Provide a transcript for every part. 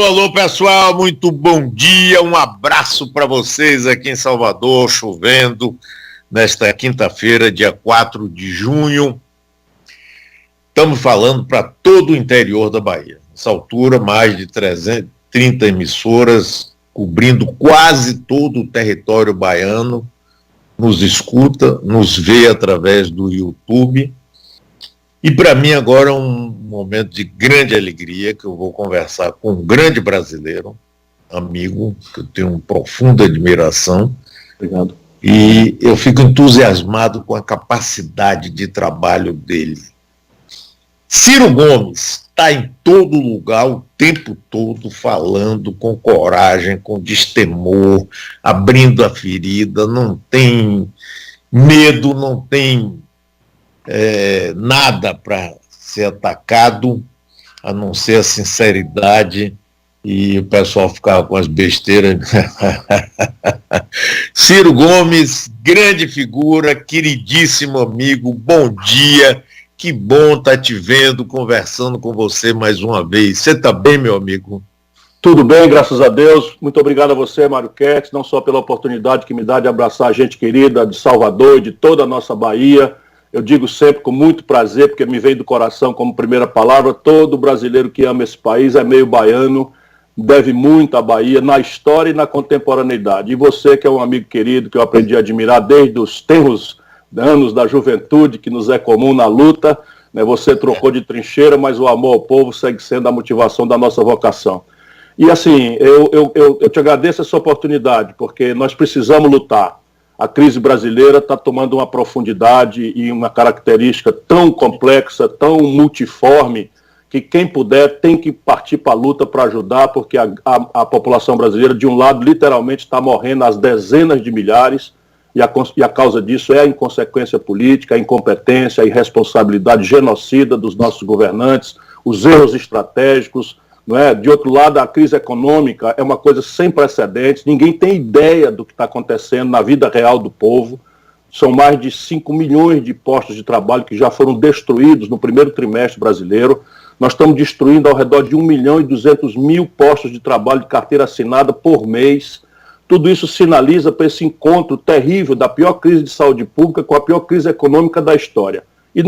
alô, pessoal, muito bom dia, um abraço para vocês aqui em Salvador, chovendo, nesta quinta-feira, dia 4 de junho. Estamos falando para todo o interior da Bahia. Nessa altura, mais de 330 emissoras, cobrindo quase todo o território baiano, nos escuta, nos vê através do YouTube. E para mim agora é um momento de grande alegria, que eu vou conversar com um grande brasileiro, amigo, que eu tenho uma profunda admiração. Obrigado. E eu fico entusiasmado com a capacidade de trabalho dele. Ciro Gomes está em todo lugar, o tempo todo, falando com coragem, com destemor, abrindo a ferida, não tem medo, não tem nada para ser atacado, a não ser a sinceridade, e o pessoal ficava com as besteiras. Ciro Gomes, grande figura, queridíssimo amigo, bom dia, que bom estar te vendo, conversando com você mais uma vez. Você está bem, meu amigo? Tudo bem, graças a Deus. Muito obrigado a você, Mário Ketz, não só pela oportunidade que me dá de abraçar a gente querida de Salvador e de toda a nossa Bahia. Eu digo sempre com muito prazer, porque me vem do coração como primeira palavra, todo brasileiro que ama esse país é meio baiano, deve muito à Bahia, na história e na contemporaneidade. E você, que é um amigo querido, que eu aprendi a admirar desde os tenros anos da juventude, que nos é comum na luta, né? Você trocou de trincheira, mas o amor ao povo segue sendo a motivação da nossa vocação. E assim, eu te agradeço essa oportunidade, porque nós precisamos lutar. A crise brasileira está tomando uma profundidade e uma característica tão complexa, tão multiforme, que quem puder tem que partir para a luta para ajudar, porque a população brasileira, de um lado, literalmente está morrendo às dezenas de milhares, e a causa disso é a inconsequência política, a incompetência, a irresponsabilidade genocida dos nossos governantes, os erros estratégicos. Não é? De outro lado, a crise econômica é uma coisa sem precedentes, ninguém tem ideia do que está acontecendo na vida real do povo. São mais de 5 milhões de postos de trabalho que já foram destruídos no primeiro trimestre brasileiro. Nós estamos destruindo ao redor de 1.200.000 postos de trabalho de carteira assinada por mês. Tudo isso sinaliza para esse encontro terrível da pior crise de saúde pública com a pior crise econômica da história. E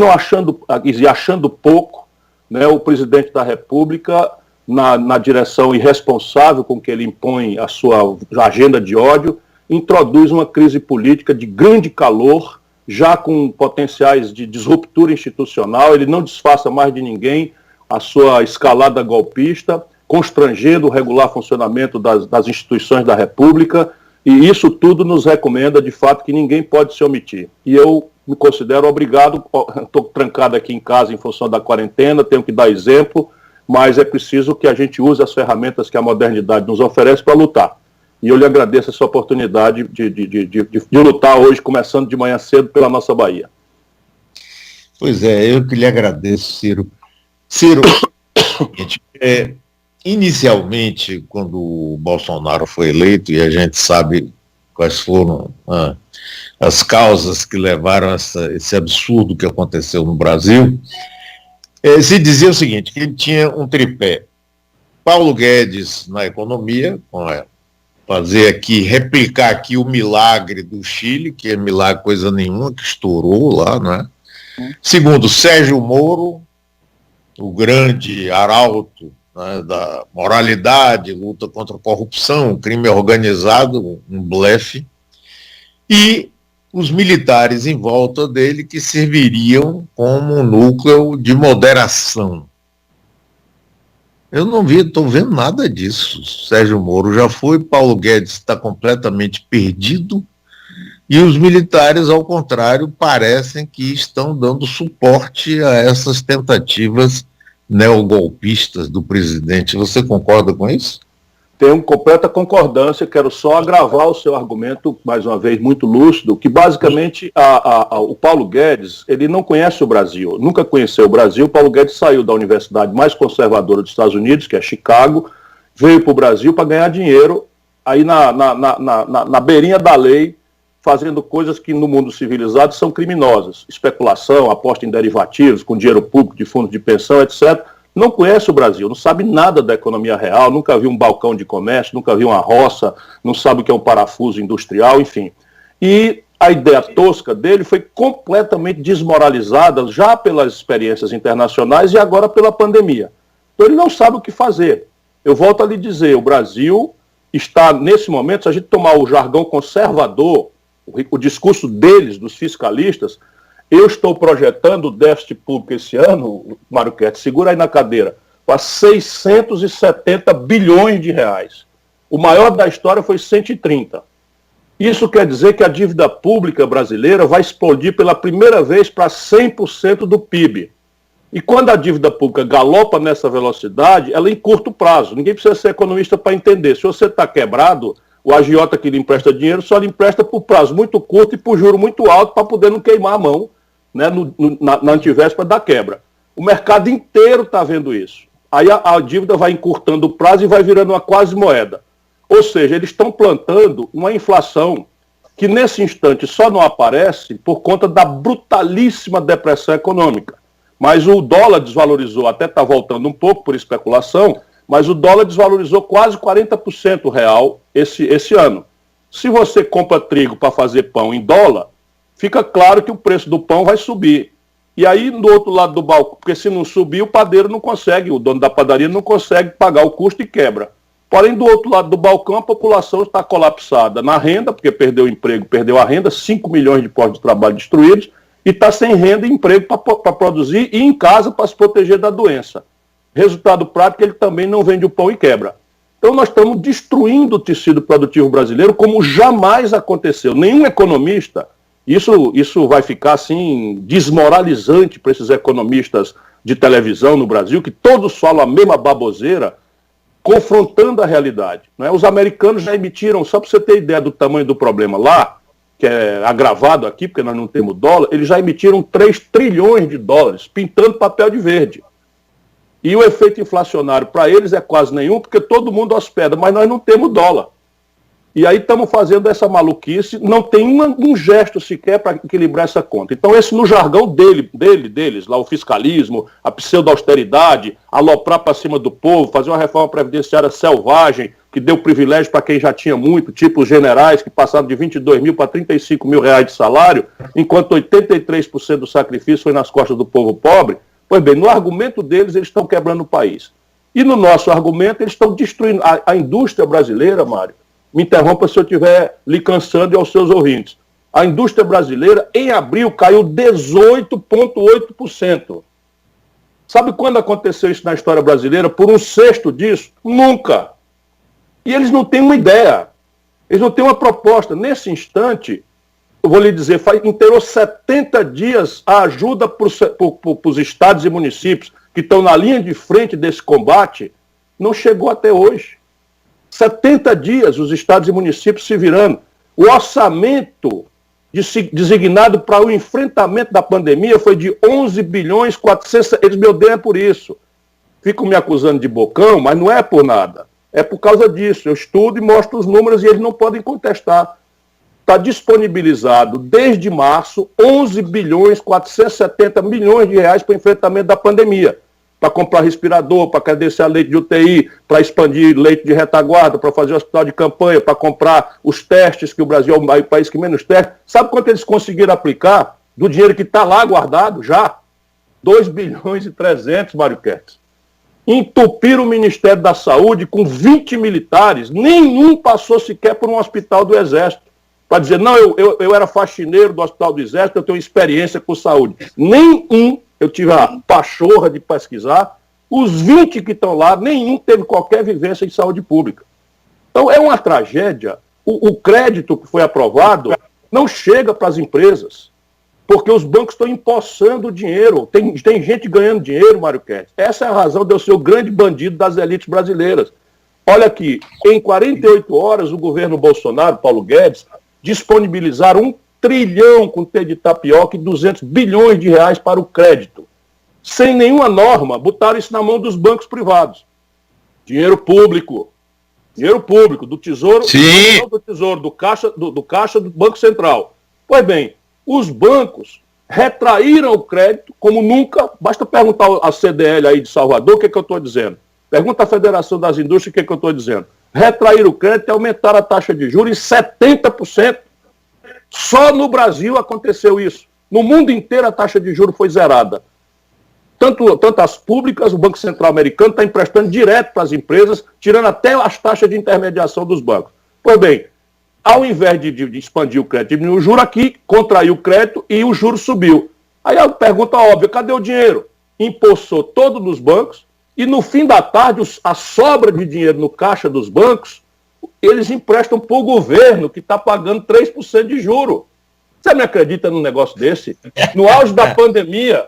achando pouco, né, o presidente da República, na direção irresponsável com que ele impõe a sua agenda de ódio, introduz uma crise política de grande calor, já com potenciais de disruptura institucional. Ele não disfarça mais de ninguém a sua escalada golpista, constrangendo o regular funcionamento das instituições da República, e isso tudo nos recomenda, de fato, que ninguém pode se omitir. E eu me considero obrigado, estou trancado aqui em casa em função da quarentena, tenho que dar exemplo, mas é preciso que a gente use as ferramentas que a modernidade nos oferece para lutar. E eu lhe agradeço essa oportunidade de lutar hoje, começando de manhã cedo pela nossa Bahia. Pois é, eu que lhe agradeço, Ciro. Ciro, inicialmente, quando o Bolsonaro foi eleito, e a gente sabe quais foram as causas que levaram a esse absurdo que aconteceu no Brasil, se dizia o seguinte, que ele tinha um tripé: Paulo Guedes na economia, replicar aqui o milagre do Chile, que é milagre coisa nenhuma, que estourou lá, né? Segundo, Sérgio Moro, o grande arauto, né, da moralidade, luta contra a corrupção, crime organizado, um blefe, e os militares em volta dele, que serviriam como um núcleo de moderação. Eu não estou vendo nada disso. Sérgio Moro já foi, Paulo Guedes está completamente perdido, e os militares, ao contrário, parecem que estão dando suporte a essas tentativas neogolpistas do presidente. Você concorda com isso? Tenho completa concordância, quero só agravar o seu argumento, mais uma vez, muito lúcido, que basicamente o Paulo Guedes, ele não conhece o Brasil, nunca conheceu o Brasil. O Paulo Guedes saiu da universidade mais conservadora dos Estados Unidos, que é Chicago, veio para o Brasil para ganhar dinheiro, aí na beirinha da lei, fazendo coisas que no mundo civilizado são criminosas. Especulação, aposta em derivativos, com dinheiro público de fundos de pensão, etc. não conhece o Brasil, não sabe nada da economia real, nunca viu um balcão de comércio, nunca viu uma roça, não sabe o que é um parafuso industrial, enfim. E a ideia tosca dele foi completamente desmoralizada já pelas experiências internacionais e agora pela pandemia. Então ele não sabe o que fazer. Eu volto a lhe dizer, o Brasil está, nesse momento, se a gente tomar o jargão conservador, o discurso deles, dos fiscalistas, eu estou projetando o déficit público esse ano, Mário Kertz, segura aí na cadeira, para 670 bilhões de reais. O maior da história foi 130. Isso quer dizer que a dívida pública brasileira vai explodir pela primeira vez para 100% do PIB. E quando a dívida pública galopa nessa velocidade, ela é em curto prazo. Ninguém precisa ser economista para entender. Se você está quebrado, o agiota que lhe empresta dinheiro só lhe empresta por prazo muito curto e por juro muito alto para poder não queimar a mão, né, na antivéspera da quebra. O mercado inteiro está vendo isso. Aí a dívida vai encurtando o prazo e vai virando uma quase moeda. Ou seja, eles estão plantando uma inflação que nesse instante só não aparece por conta da brutalíssima depressão econômica. Mas o dólar desvalorizou, até está voltando um pouco por especulação, mas o dólar desvalorizou quase 40% real esse ano. Se você compra trigo para fazer pão em dólar, fica claro que o preço do pão vai subir. E aí, do outro lado do balcão, porque se não subir, o padeiro não consegue, o dono da padaria não consegue pagar o custo e quebra. Porém, do outro lado do balcão, a população está colapsada na renda, porque perdeu o emprego, perdeu a renda, 5 milhões de postos de trabalho destruídos, e está sem renda e emprego para produzir e em casa para se proteger da doença. Resultado prático, ele também não vende o pão e quebra. Então nós estamos destruindo o tecido produtivo brasileiro como jamais aconteceu. Nenhum economista, isso vai ficar assim desmoralizante para esses economistas de televisão no Brasil, que todos falam a mesma baboseira, confrontando a realidade. Não é? Os americanos já emitiram, só para você ter ideia do tamanho do problema lá, que é agravado aqui, porque nós não temos dólar, eles já emitiram 3 trilhões de dólares, pintando papel de verde. E o efeito inflacionário para eles é quase nenhum, porque todo mundo hospeda, mas nós não temos dólar. E aí estamos fazendo essa maluquice, não tem um gesto sequer para equilibrar essa conta. Então esse no jargão deles, lá o fiscalismo, a pseudo-austeridade, aloprar para cima do povo, fazer uma reforma previdenciária selvagem, que deu privilégio para quem já tinha muito, tipo os generais que passaram de 22 mil para 35 mil reais de salário, enquanto 83% do sacrifício foi nas costas do povo pobre. Pois bem, no argumento deles, eles estão quebrando o país. E no nosso argumento, eles estão destruindo a indústria brasileira, Mário. Me interrompa se eu estiver lhe cansando e aos seus ouvintes. A indústria brasileira, em abril, caiu 18,8%. Sabe quando aconteceu isso na história brasileira? Por um sexto disso? Nunca. E eles não têm uma ideia. Eles não têm uma proposta. Nesse instante, eu vou lhe dizer, inteirou 70 dias a ajuda para os estados e municípios que estão na linha de frente desse combate, não chegou até hoje. 70 dias os estados e municípios se virando. O orçamento designado para o enfrentamento da pandemia foi de 11 bilhões 400... Eles me odeiam por isso. Ficam me acusando de bocão, mas não é por nada. É por causa disso. Eu estudo e mostro os números e eles não podem contestar. Está disponibilizado, desde março, 11 bilhões 470 milhões de reais para o enfrentamento da pandemia. Para comprar respirador, para credenciar leite de UTI, para expandir leite de retaguarda, para fazer hospital de campanha, para comprar os testes, que o Brasil é o país que menos testa. Sabe quanto eles conseguiram aplicar do dinheiro que está lá guardado já? 2 bilhões e 300, Mário Kertz. Entupiram o Ministério da Saúde com 20 militares, nenhum passou sequer por um hospital do Exército. Para dizer, não, eu era faxineiro do Hospital do Exército, eu tenho experiência com saúde. Nenhum. Eu tive a pachorra de pesquisar, os 20 que estão lá, nenhum teve qualquer vivência em saúde pública. Então é uma tragédia. O crédito que foi aprovado não chega para as empresas, porque os bancos estão empossando o dinheiro. Tem gente ganhando dinheiro, Mário Kertz. Essa é a razão de eu ser o grande bandido das elites brasileiras. Olha aqui, em 48 horas o governo Bolsonaro, Paulo Guedes, disponibilizaram 1 trilhão com T de tapioca e 200 bilhões de reais para o crédito. Sem nenhuma norma, botaram isso na mão dos bancos privados. Dinheiro público, do Tesouro, do Tesouro, do Caixa do Banco Central. Pois bem, os bancos retraíram o crédito como nunca. Basta perguntar à CDL aí de Salvador o que eu estou dizendo. Pergunta à Federação das Indústrias o que eu estou dizendo. Retrair o crédito e aumentar a taxa de juros em 70%. Só no Brasil aconteceu isso. No mundo inteiro a taxa de juros foi zerada. Tanto as públicas, o Banco Central americano está emprestando direto para as empresas, tirando até as taxas de intermediação dos bancos. Pois bem, ao invés de expandir o crédito, diminuir o juro aqui, contraiu o crédito e o juro subiu. Aí a pergunta óbvia, cadê o dinheiro? Empossou todo nos bancos e no fim da tarde a sobra de dinheiro no caixa dos bancos, eles emprestam para o governo que está pagando 3% de juro. Você me acredita num negócio desse? No auge da pandemia,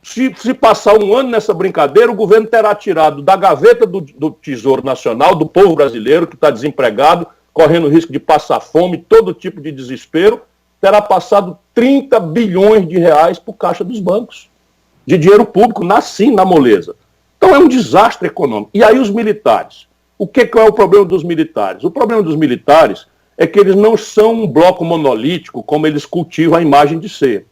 se passar um ano nessa brincadeira, o governo terá tirado da gaveta do Tesouro Nacional, do povo brasileiro que está desempregado, correndo risco de passar fome, todo tipo de desespero, terá passado 30 bilhões de reais para o caixa dos bancos, de dinheiro público, na moleza. Então é um desastre econômico. E aí os militares? O que é o problema dos militares? O problema dos militares é que eles não são um bloco monolítico, como eles cultivam a imagem de ser.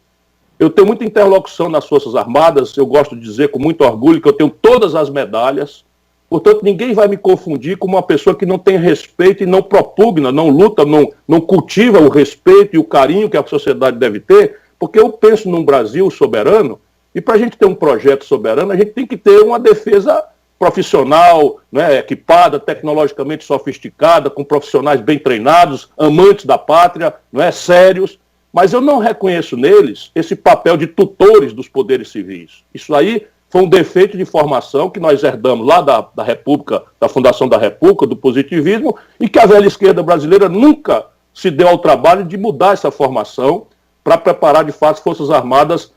Eu tenho muita interlocução nas Forças Armadas, eu gosto de dizer com muito orgulho que eu tenho todas as medalhas, portanto ninguém vai me confundir com uma pessoa que não tem respeito e não propugna, não luta, não cultiva o respeito e o carinho que a sociedade deve ter, porque eu penso num Brasil soberano, e para a gente ter um projeto soberano, a gente tem que ter uma defesa profissional, né, equipada, tecnologicamente sofisticada, com profissionais bem treinados, amantes da pátria, né, sérios, mas eu não reconheço neles esse papel de tutores dos poderes civis. Isso aí foi um defeito de formação que nós herdamos lá da República, da Fundação da República, do positivismo, e que a velha esquerda brasileira nunca se deu ao trabalho de mudar essa formação para preparar, de fato, as Forças Armadas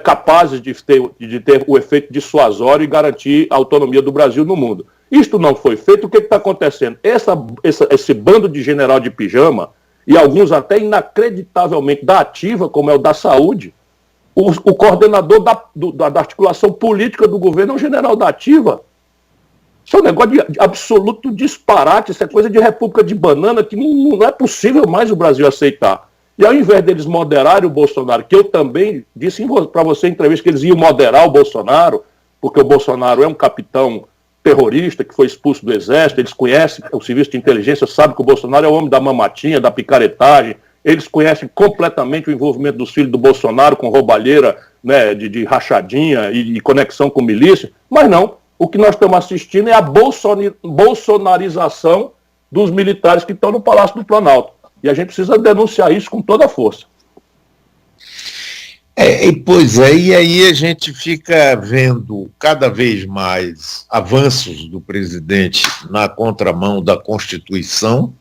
capazes de ter o efeito dissuasório e garantir a autonomia do Brasil no mundo. Isto não foi feito, o que está acontecendo? Esse bando de general de pijama, e alguns até inacreditavelmente da ativa, como é o da saúde, o coordenador da articulação política do governo é um general da ativa. Isso é um negócio de absoluto disparate, isso é coisa de república de banana que não é possível mais o Brasil aceitar. E ao invés deles moderarem o Bolsonaro, que eu também disse para você em entrevista que eles iam moderar o Bolsonaro, porque o Bolsonaro é um capitão terrorista que foi expulso do exército, eles conhecem o serviço de inteligência, sabem que o Bolsonaro é o homem da mamatinha, da picaretagem, eles conhecem completamente o envolvimento dos filhos do Bolsonaro com roubalheira, né, de rachadinha e conexão com milícia, mas não, o que nós estamos assistindo é a bolsonarização dos militares que estão no Palácio do Planalto. E a gente precisa denunciar isso com toda a força. Pois é, e aí a gente fica vendo cada vez mais avanços do presidente na contramão da Constituição.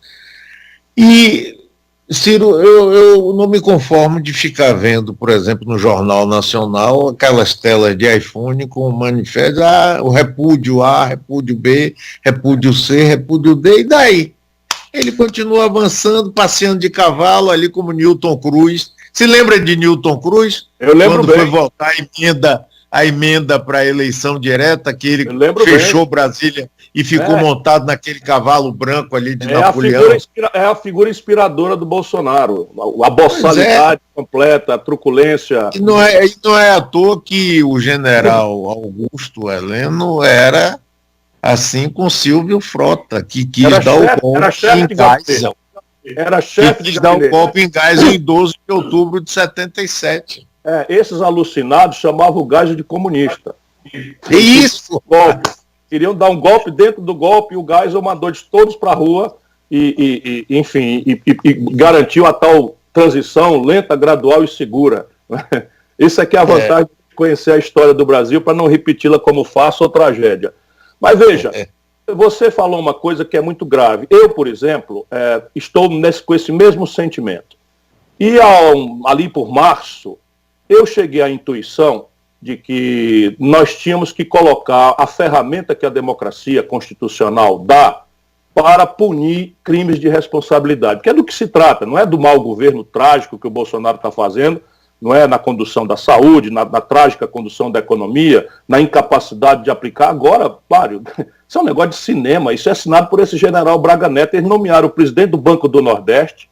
E, Ciro, eu não me conformo de ficar vendo, por exemplo, no Jornal Nacional, aquelas telas de iPhone com o manifesto, o repúdio A, repúdio B, repúdio C, repúdio D, e daí? Ele continua avançando, passeando de cavalo ali como Newton Cruz. Se lembra de Newton Cruz? Eu lembro quando bem. Foi votar a emenda para a eleição direta, que ele fechou Brasília e ficou montado naquele cavalo branco ali de Napoleão. É a figura inspiradora do Bolsonaro. A boçalidade completa, a truculência. E não é à toa que o general Augusto Heleno era assim com Silvio Frota, que quis dar o golpe em Geisel. Era chefe de dar o golpe em Geisel em 12 de outubro de 77. Esses alucinados chamavam o Geisel de comunista. É isso! Queriam dar um golpe dentro do golpe, e o Geisel mandou eles todos para a rua e garantiu a tal transição lenta, gradual e segura. Isso aqui é a vantagem de conhecer a história do Brasil para não repeti-la como farsa ou tragédia. Mas veja, você falou uma coisa que é muito grave. Eu, por exemplo, estou com esse mesmo sentimento. E ali por março, eu cheguei à intuição de que nós tínhamos que colocar a ferramenta que a democracia constitucional dá para punir crimes de responsabilidade, que é do que se trata, não é do mau governo trágico que o Bolsonaro está fazendo, não é na condução da saúde, na trágica condução da economia, na incapacidade de aplicar. Agora, Mário, isso é um negócio de cinema, isso é assinado por esse general Braga Neto. Eles nomearam o presidente do Banco do Nordeste,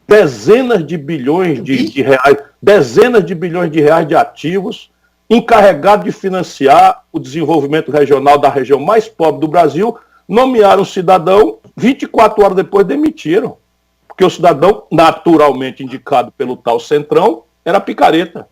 dezenas de bilhões de reais, dezenas de bilhões de reais de ativos, encarregado de financiar o desenvolvimento regional da região mais pobre do Brasil, nomearam um cidadão, 24 horas depois demitiram. Porque o cidadão, naturalmente indicado pelo tal Centrão, era picareta.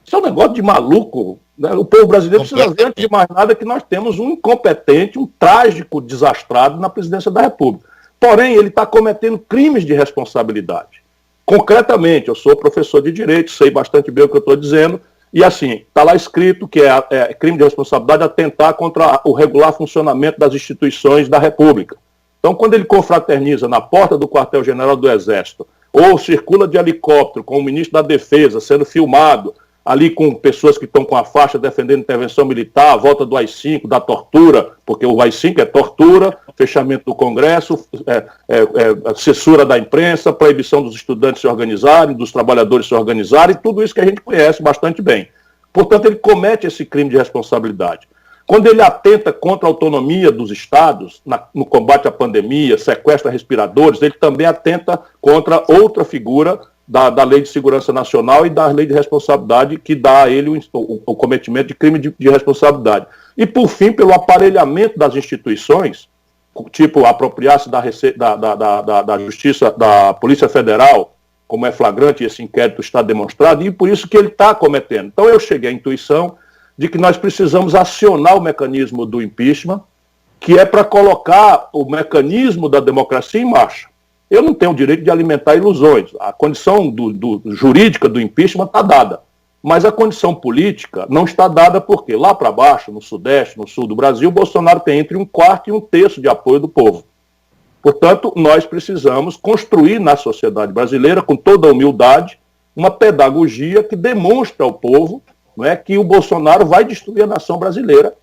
Isso é um negócio de maluco. Né? O povo brasileiro precisa ver, antes de mais nada, que nós temos um incompetente, um trágico desastrado na presidência da República. Porém, ele está cometendo crimes de responsabilidade. Concretamente, eu sou professor de Direito, sei bastante bem o que eu estou dizendo, e assim, está lá escrito que é crime de responsabilidade atentar contra o regular funcionamento das instituições da República. Então, quando ele confraterniza na porta do quartel-general do Exército, ou circula de helicóptero com o ministro da Defesa sendo filmado, ali com pessoas que estão com a faixa defendendo intervenção militar, a volta do AI-5, da tortura, porque o AI-5 é tortura, fechamento do Congresso, censura da imprensa, proibição dos estudantes se organizarem, dos trabalhadores se organizarem, tudo isso que a gente conhece bastante bem. Portanto, ele comete esse crime de responsabilidade. Quando ele atenta contra a autonomia dos estados, no combate à pandemia, sequestra respiradores, ele também atenta contra outra figura da Lei de Segurança Nacional e da Lei de Responsabilidade, que dá a ele o cometimento de crime de responsabilidade. E, por fim, pelo aparelhamento das instituições, tipo apropriar-se da Justiça, da Polícia Federal, como é flagrante, esse inquérito está demonstrado, e por isso que ele está cometendo. Então, eu cheguei à intuição de que nós precisamos acionar o mecanismo do impeachment, que é para colocar o mecanismo da democracia em marcha. Eu não tenho o direito de alimentar ilusões. A condição jurídica do impeachment está dada. Mas a condição política não está dada porque lá para baixo, no Sudeste, no Sul do Brasil, o Bolsonaro tem entre 1/4 e 1/3 de apoio do povo. Portanto, nós precisamos construir na sociedade brasileira, com toda a humildade, uma pedagogia que demonstre ao povo, não é, que o Bolsonaro vai destruir a nação brasileira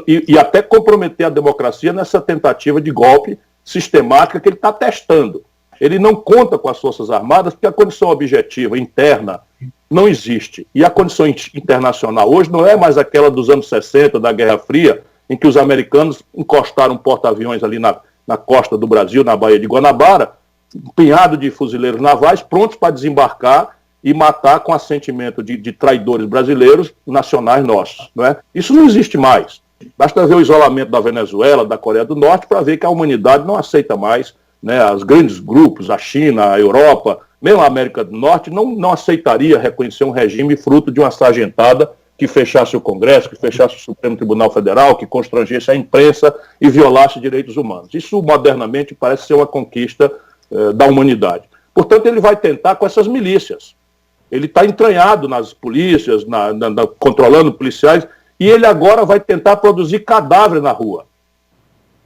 e até comprometer a democracia nessa tentativa de golpe sistemática que ele está testando. Ele não conta com as Forças Armadas porque a condição objetiva interna não existe. E a condição internacional hoje não é mais aquela dos anos 60, da Guerra Fria, em que os americanos encostaram um porta-aviões ali na costa do Brasil, na Baía de Guanabara, um punhado de fuzileiros navais prontos para desembarcar e matar com assentimento de traidores brasileiros nacionais nossos. Não é? Isso não existe mais. Basta ver o isolamento da Venezuela, da Coreia do Norte, para ver que a humanidade não aceita mais, né, os grandes grupos, a China, a Europa, mesmo a América do Norte, não aceitaria reconhecer um regime fruto de uma sargentada que fechasse o Congresso, que fechasse o Supremo Tribunal Federal, que constrangesse a imprensa e violasse direitos humanos. Isso, modernamente, parece ser uma conquista da humanidade. Portanto, ele vai tentar com essas milícias. Ele está entranhado nas polícias, controlando policiais, e ele agora vai tentar produzir cadáver na rua.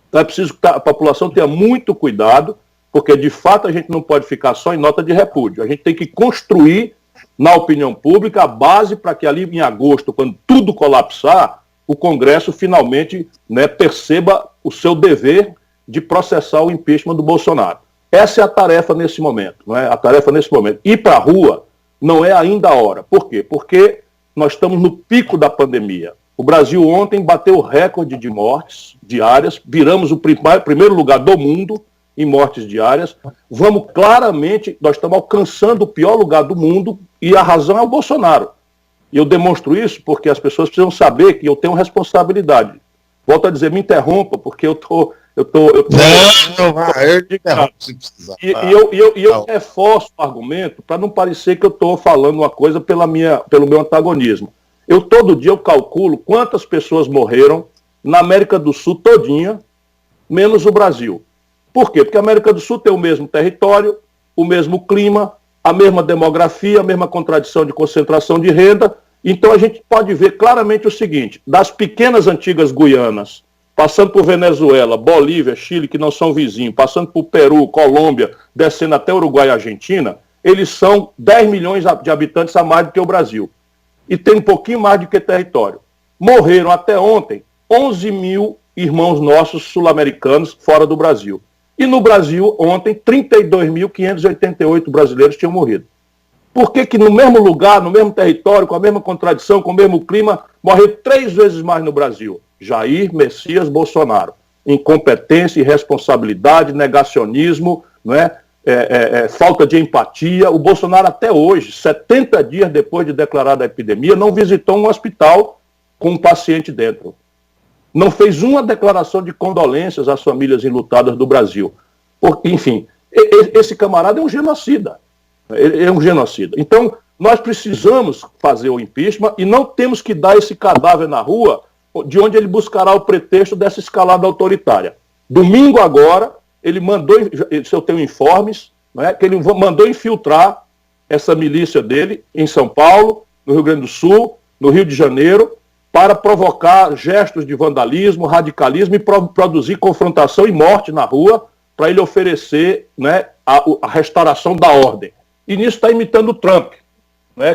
Então é preciso que a população tenha muito cuidado, porque de fato a gente não pode ficar só em nota de repúdio. A gente tem que construir na opinião pública a base para que ali em agosto, quando tudo colapsar, o Congresso finalmente, né, perceba o seu dever de processar o impeachment do Bolsonaro. Essa é a tarefa nesse momento. Não é? A tarefa nesse momento. Ir para a rua não é ainda a hora. Por quê? Porque nós estamos no pico da pandemia. O Brasil ontem bateu o recorde de mortes diárias, viramos o primeiro lugar do mundo em mortes diárias. Vamos claramente, nós estamos alcançando o pior lugar do mundo e a razão é o Bolsonaro. E eu demonstro isso porque as pessoas precisam saber que eu tenho responsabilidade. Volto a dizer, me interrompa, porque eu tô eu interrompo se precisar. E eu reforço o argumento para não parecer que eu estou falando uma coisa pelo meu antagonismo. Todo dia eu calculo quantas pessoas morreram na América do Sul todinha, menos o Brasil. Por quê? Porque a América do Sul tem o mesmo território, o mesmo clima, a mesma demografia, a mesma contradição de concentração de renda. Então a gente pode ver claramente o seguinte, das pequenas antigas Guianas, passando por Venezuela, Bolívia, Chile, que não são vizinhos, passando por Peru, Colômbia, descendo até Uruguai e Argentina, eles são 10 milhões de habitantes a mais do que o Brasil. E tem um pouquinho mais do que território. Morreram até ontem 11 mil irmãos nossos sul-americanos fora do Brasil. E no Brasil, ontem, 32.588 brasileiros tinham morrido. Por que no mesmo lugar, no mesmo território, com a mesma contradição, com o mesmo clima, morreu 3 vezes mais no Brasil? Jair Messias Bolsonaro. Incompetência, irresponsabilidade, negacionismo, não é? falta de empatia. O Bolsonaro até hoje, 70 dias depois de declarada a epidemia, não visitou um hospital com um paciente dentro. Não fez uma declaração de condolências às famílias enlutadas do Brasil. Enfim, esse camarada é um genocida. Ele é um genocida. Então, nós precisamos fazer o impeachment e não temos que dar esse cadáver na rua, de onde ele buscará o pretexto dessa escalada autoritária. Domingo agora, ele mandou, se eu tenho informes, que ele mandou infiltrar essa milícia dele em São Paulo, no Rio Grande do Sul, no Rio de Janeiro, para provocar gestos de vandalismo, radicalismo e produzir confrontação e morte na rua, para ele oferecer a restauração da ordem. E nisso está imitando o Trump,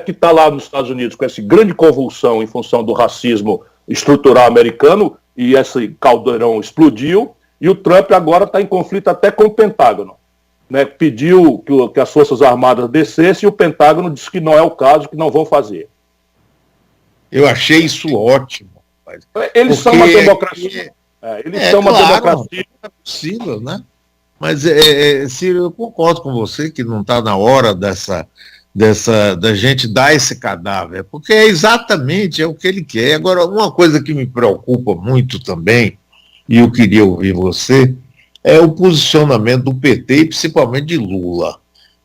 que está lá nos Estados Unidos com essa grande convulsão em função do racismo estrutural americano, e esse caldeirão explodiu, e o Trump agora está em conflito até com o Pentágono. Pediu que as Forças Armadas descessem e o Pentágono disse que não é o caso, que não vão fazer. Eu achei isso ótimo. Eles são uma democracia. Eles são uma democracia. É possível, né? Mas, Ciro, eu concordo com você que não está na hora da gente dar esse cadáver, porque exatamente o que ele quer. Agora, uma coisa que me preocupa muito também, e eu queria ouvir você, é o posicionamento do PT e principalmente de Lula.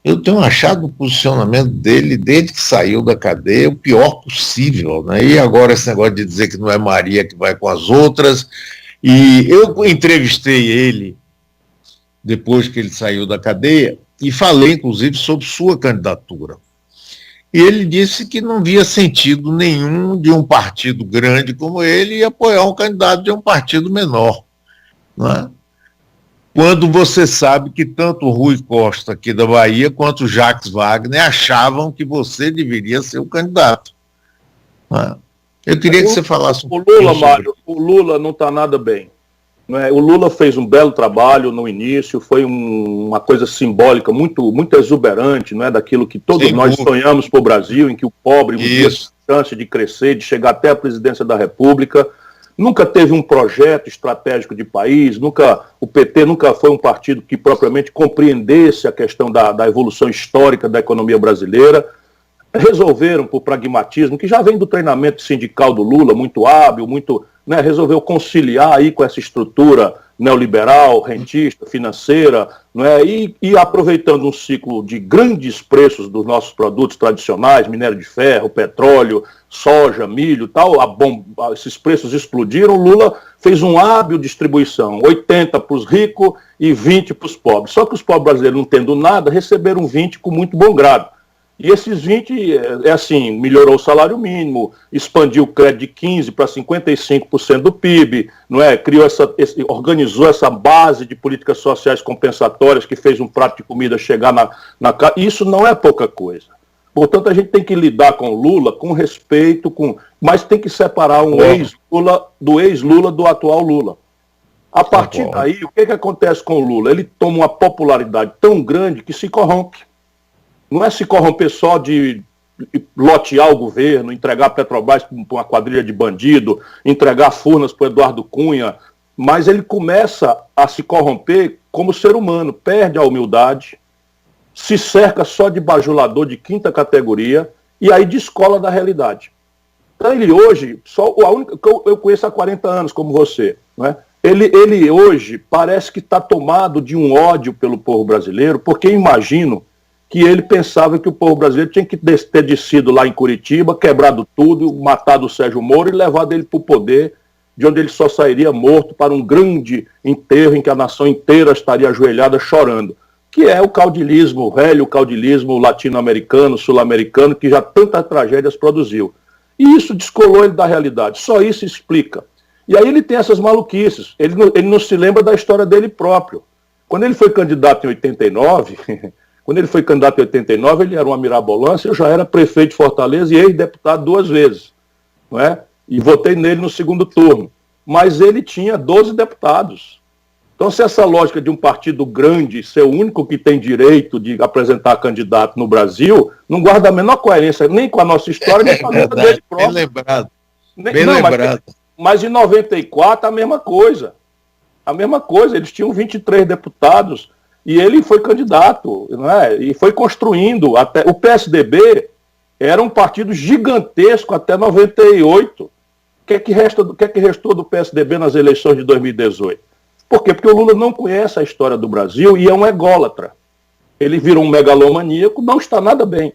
Eu tenho achado o posicionamento dele, desde que saiu da cadeia, o pior possível, né? E agora esse negócio de dizer que não é Maria que vai com as outras. E eu entrevistei ele depois que ele saiu da cadeia e falei, inclusive, sobre sua candidatura. E ele disse que não via sentido nenhum de um partido grande como ele apoiar um candidato de um partido menor, não é? Quando você sabe que tanto o Rui Costa aqui da Bahia quanto o Jacques Wagner achavam que você deveria ser o candidato. Não é? Eu queria que você falasse um pouco sobre isso. Mário, o Lula não está nada bem. O Lula fez um belo trabalho no início, foi uma coisa simbólica, muito, muito exuberante, daquilo que todos nós sonhamos para o Brasil, em que o pobre tinha chance de crescer, de chegar até a presidência da República. Nunca teve um projeto estratégico de país, o PT nunca foi um partido que propriamente compreendesse a questão da evolução histórica da economia brasileira. Resolveram, por pragmatismo, que já vem do treinamento sindical do Lula, muito hábil, resolveu conciliar aí com essa estrutura neoliberal, rentista, financeira, e aproveitando um ciclo de grandes preços dos nossos produtos tradicionais, minério de ferro, petróleo, soja, milho, tal, esses preços explodiram. O Lula fez um hábil distribuição, 80 para os ricos e 20 para os pobres. Só que os pobres brasileiros, não tendo nada, receberam 20 com muito bom grado. E esses 20, melhorou o salário mínimo, expandiu o crédito de 15% para 55% do PIB, organizou essa base de políticas sociais compensatórias que fez um prato de comida chegar na casa. Isso não é pouca coisa. Portanto, a gente tem que lidar com o Lula com respeito, mas tem que separar um ex-Lula do atual Lula. A partir daí, o que acontece com o Lula? Ele toma uma popularidade tão grande que se corrompe. Não é se corromper só de lotear o governo, entregar a Petrobras para uma quadrilha de bandido, entregar Furnas para o Eduardo Cunha, mas ele começa a se corromper como ser humano, perde a humildade, se cerca só de bajulador de quinta categoria e aí descola da realidade. Então ele hoje, a única que eu conheço há 40 anos como você, ele hoje parece que está tomado de um ódio pelo povo brasileiro, porque imagino que ele pensava que o povo brasileiro tinha que ter descido lá em Curitiba, quebrado tudo, matado o Sérgio Moro e levado ele para o poder, de onde ele só sairia morto para um grande enterro em que a nação inteira estaria ajoelhada chorando, que é o caudilismo, o velho caudilismo latino-americano, sul-americano, que já tantas tragédias produziu. E isso descolou ele da realidade, só isso explica. E aí ele tem essas maluquices, ele não se lembra da história dele próprio. Quando ele foi candidato em 89... Quando ele foi candidato em 89, ele era uma mirabolância, eu já era prefeito de Fortaleza e ex-deputado 2 vezes. E votei nele no segundo turno. Mas ele tinha 12 deputados. Então, se essa lógica de um partido grande ser o único que tem direito de apresentar candidato no Brasil, não guarda a menor coerência nem com a nossa história, nem com a vida dele próprio. Bem lembrado. Lembrado. Mas em 94, a mesma coisa. Eles tinham 23 deputados. E ele foi candidato, não é? E foi construindo. Até o PSDB era um partido gigantesco até 98. O que é que restou do PSDB nas eleições de 2018? Por quê? Porque o Lula não conhece a história do Brasil e é um ególatra. Ele virou um megalomaníaco, não está nada bem.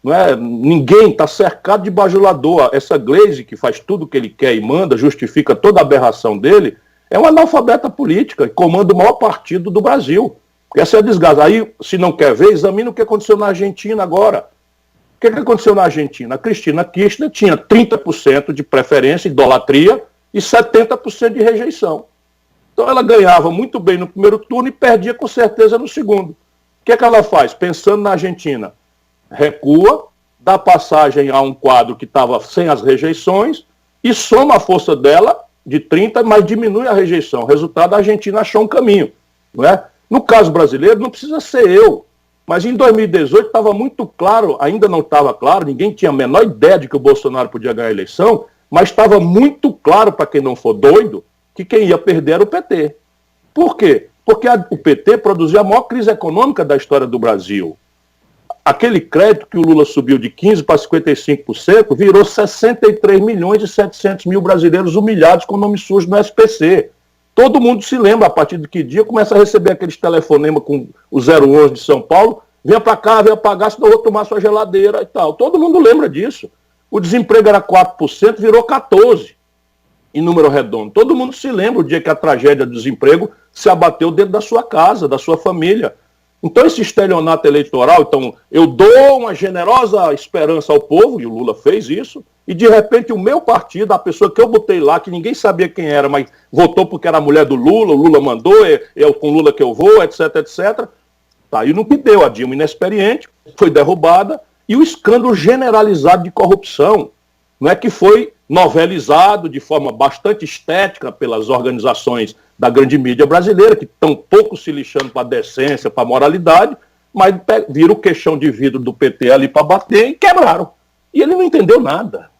Não é? Ninguém está cercado de bajulador. Essa Gleisi, que faz tudo o que ele quer e manda, justifica toda a aberração dele, é uma analfabeta política e comanda o maior partido do Brasil. Essa é a desgraça. Aí, se não quer ver, examina o que aconteceu na Argentina agora. O que aconteceu na Argentina? A Cristina Kirchner tinha 30% de preferência, idolatria, e 70% de rejeição. Então ela ganhava muito bem no primeiro turno e perdia com certeza no segundo. O que ela faz? Pensando na Argentina, recua, dá passagem a um quadro que estava sem as rejeições e soma a força dela de 30%, mas diminui a rejeição. Resultado, a Argentina achou um caminho. Não é? No caso brasileiro, não precisa ser eu. Mas em 2018 estava muito claro, ainda não estava claro, ninguém tinha a menor ideia de que o Bolsonaro podia ganhar a eleição, mas estava muito claro para quem não for doido que quem ia perder era o PT. Por quê? Porque o PT produziu a maior crise econômica da história do Brasil. Aquele crédito que o Lula subiu de 15% para 55% virou 63 milhões e 700 mil brasileiros humilhados com nome sujo no SPC. Todo mundo se lembra, a partir de que dia, começa a receber aqueles telefonemas com o 011 de São Paulo, venha para cá, venha pagar, senão eu vou tomar sua geladeira e tal. Todo mundo lembra disso. O desemprego era 4%, virou 14%, em número redondo. Todo mundo se lembra o dia que a tragédia do desemprego se abateu dentro da sua casa, da sua família. Então esse estelionato eleitoral, então eu dou uma generosa esperança ao povo, e o Lula fez isso, e de repente o meu partido, a pessoa que eu botei lá, que ninguém sabia quem era, mas votou porque era a mulher do Lula, o Lula mandou, é com o Lula que eu vou, etc, etc. Tá aí no que deu, a Dilma inexperiente, foi derrubada, e o escândalo generalizado de corrupção, não é que foi novelizado de forma bastante estética pelas organizações da grande mídia brasileira, que estão pouco se lixando para a decência, para a moralidade, mas viram o queixão de vidro do PT ali para bater e quebraram. E ele não entendeu nada.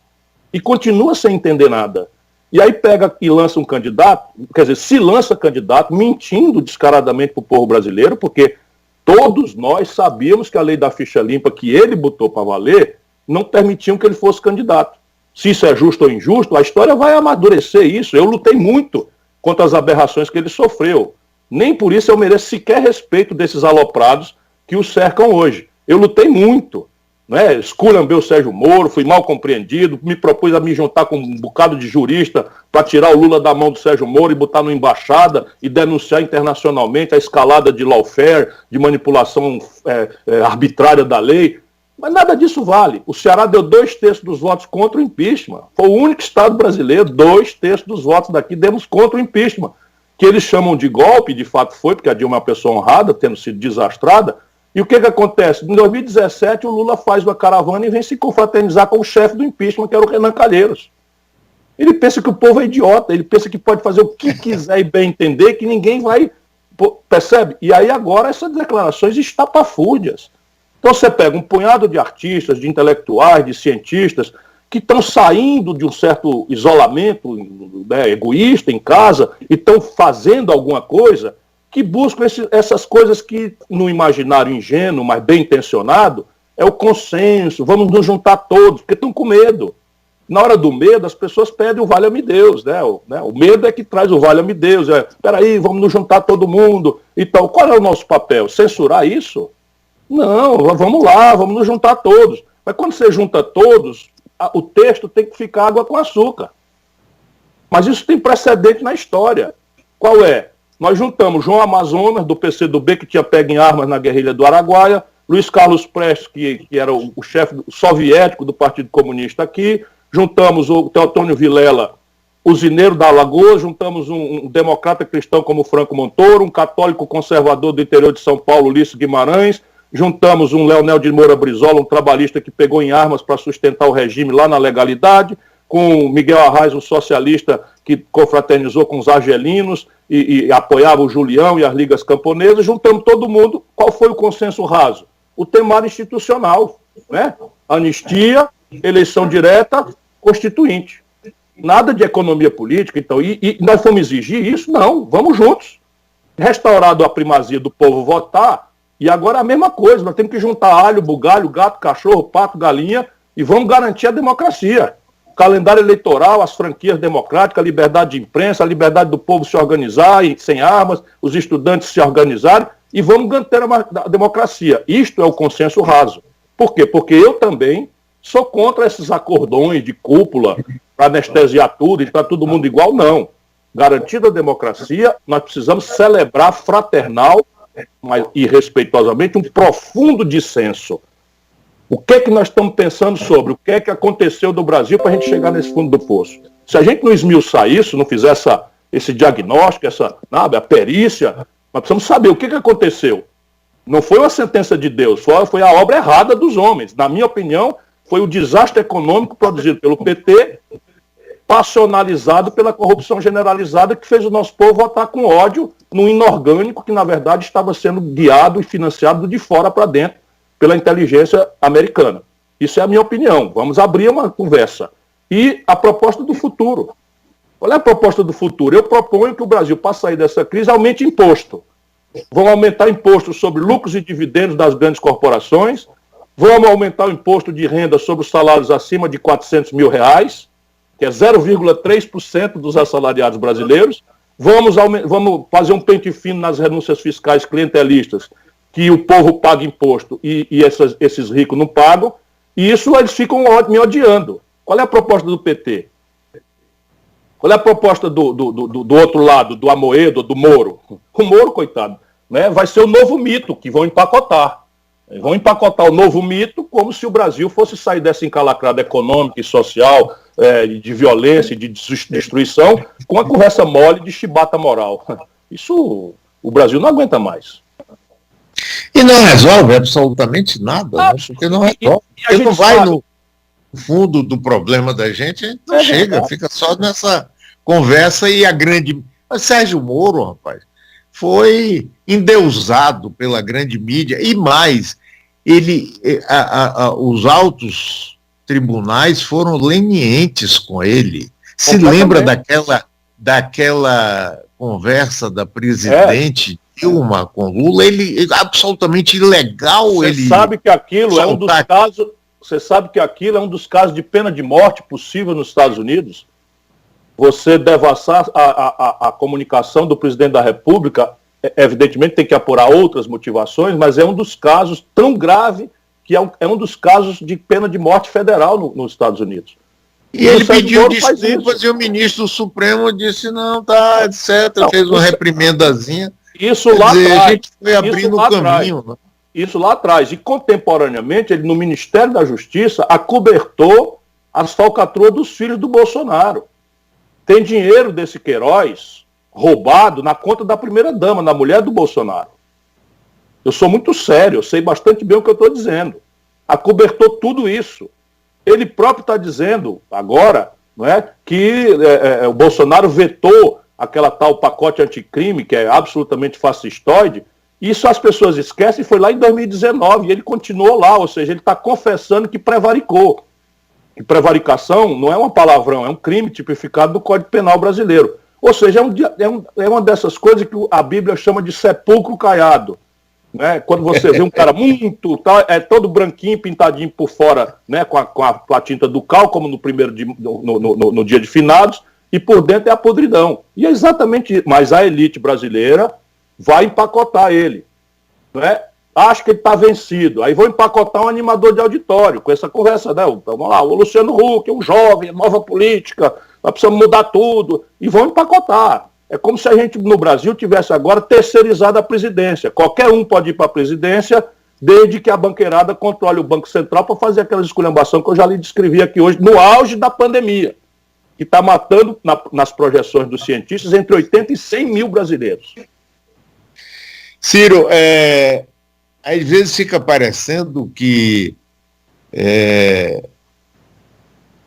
E continua sem entender nada. E aí pega e lança um candidato, quer dizer, se lança candidato mentindo descaradamente para o povo brasileiro, porque todos nós sabíamos que a lei da ficha limpa que ele botou para valer não permitiam que ele fosse candidato. Se isso é justo ou injusto, a história vai amadurecer isso. Eu lutei muito contra as aberrações que ele sofreu. Nem por isso eu mereço sequer respeito desses aloprados que o cercam hoje. Eu lutei muito. Né? Esculhambei o Sérgio Moro, fui mal compreendido, me propus a me juntar com um bocado de jurista para tirar o Lula da mão do Sérgio Moro e botar na embaixada e denunciar internacionalmente a escalada de lawfare, de manipulação arbitrária da lei. Mas nada disso vale. O Ceará deu 2/3 dos votos contra o impeachment. Foi o único estado brasileiro, 2/3 dos votos daqui demos contra o impeachment. Que eles chamam de golpe, de fato foi, porque a Dilma é uma pessoa honrada, tendo sido desastrada. E o que acontece? Em 2017, o Lula faz uma caravana e vem se confraternizar com o chefe do impeachment, que era o Renan Calheiros. Ele pensa que o povo é idiota, ele pensa que pode fazer o que quiser e bem entender, que ninguém vai... Percebe? E aí agora essas declarações estapafúrdias. Então você pega um punhado de artistas, de intelectuais, de cientistas, que estão saindo de um certo isolamento, né, egoísta em casa, e estão fazendo alguma coisa, que buscam essas coisas que, no imaginário ingênuo, mas bem intencionado, é o consenso, vamos nos juntar todos, porque estão com medo. Na hora do medo, as pessoas pedem o valha-me Deus, né? O medo é que traz o valha-me Deus. Peraí, vamos nos juntar todo mundo. Então, qual é o nosso papel? Censurar isso? Não, vamos lá, vamos nos juntar todos. Mas quando você junta todos, o texto tem que ficar água com açúcar. Mas isso tem precedente na história. Qual é? Nós juntamos João Amazonas, do PCdoB, que tinha pego em armas na guerrilha do Araguaia, Luiz Carlos Prestes, que era o chefe soviético do Partido Comunista aqui, juntamos o Teotônio Vilela, usineiro da Alagoas, juntamos um democrata cristão como Franco Montoro, um católico conservador do interior de São Paulo, Ulisses Guimarães, juntamos um Leonel de Moura Brizola, um trabalhista que pegou em armas para sustentar o regime lá na legalidade, com Miguel Arraes, um socialista que confraternizou com os argelinos e apoiava o Julião e as ligas camponesas, juntamos todo mundo. Qual foi o consenso raso? O temário institucional, né? Anistia, eleição direta, constituinte. Nada de economia política, então. E nós fomos exigir isso? Não, vamos juntos. restaurado a primazia do povo votar, e agora é a mesma coisa, nós temos que juntar alho, bugalho, gato, cachorro, pato, galinha, e vamos garantir a democracia. O calendário eleitoral, as franquias democráticas, a liberdade de imprensa, a liberdade do povo se organizar sem armas, os estudantes se organizarem, e vamos garantir a democracia. Isto é o consenso raso. Por quê? Porque eu também sou contra esses acordões de cúpula para anestesiar tudo e para todo mundo igual, não. Garantida a democracia, nós precisamos celebrar fraternal e respeitosamente um profundo dissenso. O que é que nós estamos pensando sobre? O que é que aconteceu no Brasil para a gente chegar nesse fundo do poço? Se a gente não esmiuçar isso, não fizer esse diagnóstico, a perícia, nós precisamos saber o que aconteceu. Não foi uma sentença de Deus, foi a obra errada dos homens. Na minha opinião, foi o desastre econômico produzido pelo PT, passionalizado pela corrupção generalizada, que fez o nosso povo votar com ódio num inorgânico que, na verdade, estava sendo guiado e financiado de fora para dentro pela inteligência americana. Isso é a minha opinião. Vamos abrir uma conversa. E a proposta do futuro. Qual é a proposta do futuro? Eu proponho que o Brasil, para sair dessa crise, aumente imposto. Vão aumentar imposto sobre lucros e dividendos das grandes corporações, vamos aumentar o imposto de renda sobre os salários acima de R$400 mil, que é 0,3% dos assalariados brasileiros, vamos fazer um pente fino nas renúncias fiscais clientelistas, que o povo paga imposto e esses ricos não pagam, e isso eles ficam me odiando. Qual é a proposta do PT? Qual é a proposta do outro lado, do Amoedo, do Moro? O Moro, coitado, né, vai ser o novo mito que vão empacotar. Vão empacotar o novo mito como se o Brasil fosse sair dessa encalacrada econômica e social, de violência e de destruição, com a conversa mole de chibata moral. Isso o Brasil não aguenta mais. E não resolve absolutamente nada, né? Porque não resolve. Porque não vai no fundo do problema da gente, a gente não chega, fica só nessa conversa e a grande... Mas Sérgio Moro, rapaz, foi endeusado pela grande mídia e mais, os altos tribunais foram lenientes com ele. Se lembra daquela conversa da presidente Dilma com Lula? Ele absolutamente ilegal. Você sabe que aquilo é um dos casos. Você sabe que aquilo é um dos casos de pena de morte possível nos Estados Unidos? Você devassar a comunicação do presidente da República, evidentemente tem que apurar outras motivações, mas é um dos casos tão grave que é um dos casos de pena de morte federal nos Estados Unidos. E ele pediu desculpas e o ministro do Supremo disse, não, tá, etc., não, fez uma reprimendazinha. Isso lá atrás. A gente foi abrindo o caminho. Né? Isso lá atrás. E, contemporaneamente, ele, no Ministério da Justiça, acobertou as falcatruas dos filhos do Bolsonaro. Tem dinheiro desse Queiroz roubado na conta da primeira-dama, da mulher do Bolsonaro. Eu sou muito sério, eu sei bastante bem o que eu estou dizendo. Acobertou tudo isso. Ele próprio está dizendo agora, não é, que o Bolsonaro vetou aquela tal pacote anticrime, que é absolutamente fascistoide. Isso as pessoas esquecem, foi lá em 2019, e ele continuou lá, ou seja, ele está confessando que prevaricou. E prevaricação não é um palavrão, é um crime tipificado no Código Penal brasileiro. Ou seja, é uma dessas coisas que a Bíblia chama de sepulcro caiado. Né? Quando você vê um cara muito, todo branquinho, pintadinho por fora, né? com a tinta do cal, como no dia de finados, e por dentro é a podridão. E é exatamente isso. Mas a elite brasileira vai empacotar ele. Né? Acho que ele está vencido. Aí vão empacotar um animador de auditório com essa conversa, né? Vamos lá, o Luciano Huck, um jovem, nova política, nós precisamos mudar tudo. E vão empacotar. É como se a gente, no Brasil, tivesse agora terceirizado a presidência. Qualquer um pode ir para a presidência, desde que a banqueirada controle o Banco Central para fazer aquela esculhambação que eu já lhe descrevi aqui hoje, no auge da pandemia, que está matando, nas projeções dos cientistas, entre 80 e 100 mil brasileiros. Ciro, às vezes fica parecendo que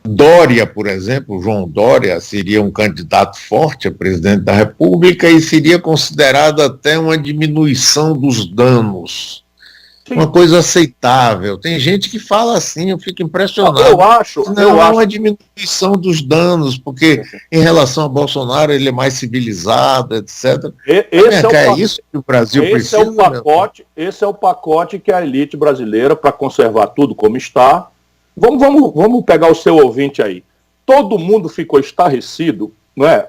Dória, por exemplo, João Dória, seria um candidato forte a presidente da República e seria considerado até uma diminuição dos danos uma coisa aceitável. Tem gente que fala assim, eu fico impressionado. Eu acho. Uma diminuição dos danos, porque em relação a Bolsonaro ele é mais civilizado, etc. É isso que o Brasil precisa. Esse é o pacote que a elite brasileira, para conservar tudo como está. Vamos pegar o seu ouvinte aí. Todo mundo ficou estarrecido, não é?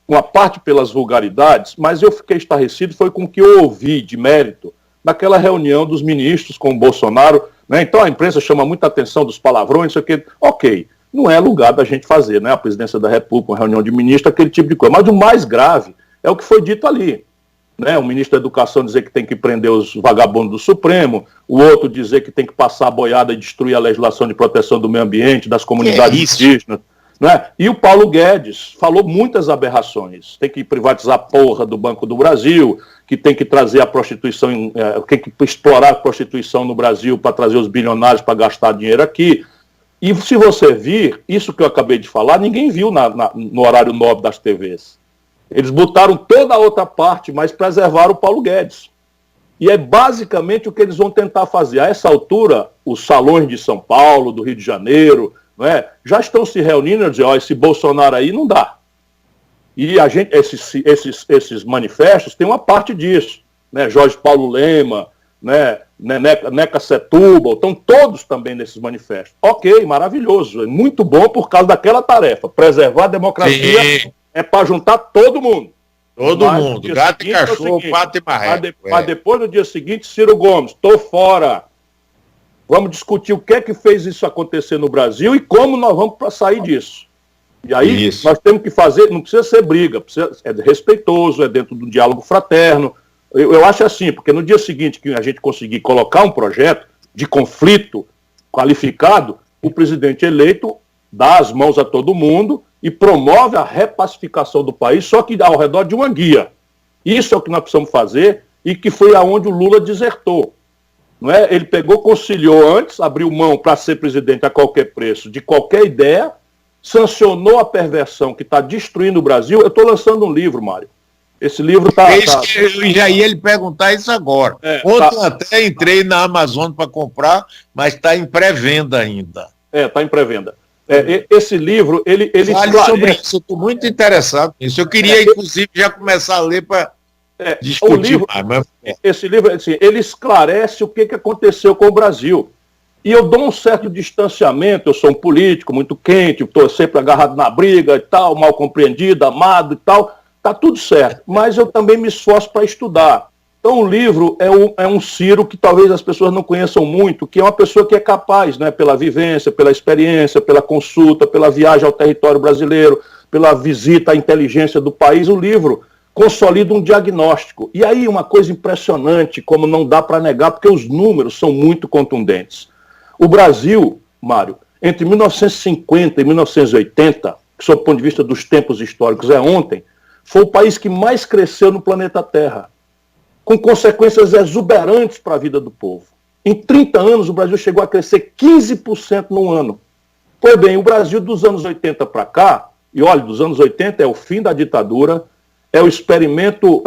Uma parte pelas vulgaridades, mas eu fiquei estarrecido foi com o que eu ouvi de mérito naquela reunião dos ministros com o Bolsonaro, né? Então a imprensa chama muita atenção dos palavrões, isso aqui. Ok, não é lugar da gente fazer, né? A presidência da República, uma reunião de ministros, aquele tipo de coisa. Mas o mais grave é o que foi dito ali, né? O ministro da Educação dizer que tem que prender os vagabundos do Supremo, o outro dizer que tem que passar a boiada e destruir a legislação de proteção do meio ambiente, das comunidades indígenas. Né? E o Paulo Guedes falou muitas aberrações. Tem que privatizar a porra do Banco do Brasil, que tem que trazer a prostituição, tem que explorar a prostituição no Brasil para trazer os bilionários para gastar dinheiro aqui. E se você vir, isso que eu acabei de falar, ninguém viu no horário nobre das TVs. Eles botaram toda a outra parte, mas preservaram o Paulo Guedes. E é basicamente o que eles vão tentar fazer. A essa altura, os salões de São Paulo, do Rio de Janeiro, não é, já estão se reunindo e dizendo, esse Bolsonaro aí não dá. E esses manifestos têm uma parte disso. Né? Jorge Paulo Lema, né? Neca Setúbal, estão todos também nesses manifestos. Ok, maravilhoso, é muito bom por causa daquela tarefa. Preservar a democracia é para juntar todo mundo. Todo mundo, gato e cachorro, pato e marreco. Mas depois, no dia seguinte, Ciro Gomes, estou fora. Vamos discutir o que é que fez isso acontecer no Brasil e como nós vamos para sair disso. E aí nós temos que fazer, não precisa ser briga, é respeitoso, é dentro do diálogo fraterno. Eu acho assim, porque no dia seguinte que a gente conseguir colocar um projeto de conflito qualificado, o presidente eleito dá as mãos a todo mundo e promove a repacificação do país, só que ao redor de uma guia. Isso é o que nós precisamos fazer e que foi aonde o Lula desertou. Não é? Ele pegou, conciliou antes, abriu mão para ser presidente a qualquer preço, de qualquer ideia, sancionou a perversão que está destruindo o Brasil. Eu estou lançando um livro, Mário. Esse livro está... Eu já ia lhe perguntar isso agora. Ontem até entrei na Amazon para comprar, mas está em pré-venda ainda. Está em pré-venda. Esse livro, ele fale sobre isso, eu estou muito interessado nisso. Eu queria, inclusive, já começar a ler para... discutir mais. Esse livro, assim, ele esclarece o que aconteceu com o Brasil. E eu dou um certo distanciamento, eu sou um político muito quente, estou sempre agarrado na briga e tal, mal compreendido, amado e tal, está tudo certo. Mas eu também me esforço para estudar. Então o livro é um Ciro que talvez as pessoas não conheçam muito, que é uma pessoa que é capaz, né, pela vivência, pela experiência, pela consulta, pela viagem ao território brasileiro, pela visita à inteligência do país, o livro consolida um diagnóstico. E aí uma coisa impressionante, como não dá para negar, porque os números são muito contundentes. O Brasil, Mário, entre 1950 e 1980, que sob o ponto de vista dos tempos históricos é ontem, foi o país que mais cresceu no planeta Terra, com consequências exuberantes para a vida do povo. Em 30 anos, o Brasil chegou a crescer 15% no ano. Pois bem, o Brasil dos anos 80 para cá, e olha, dos anos 80 é o fim da ditadura, é o experimento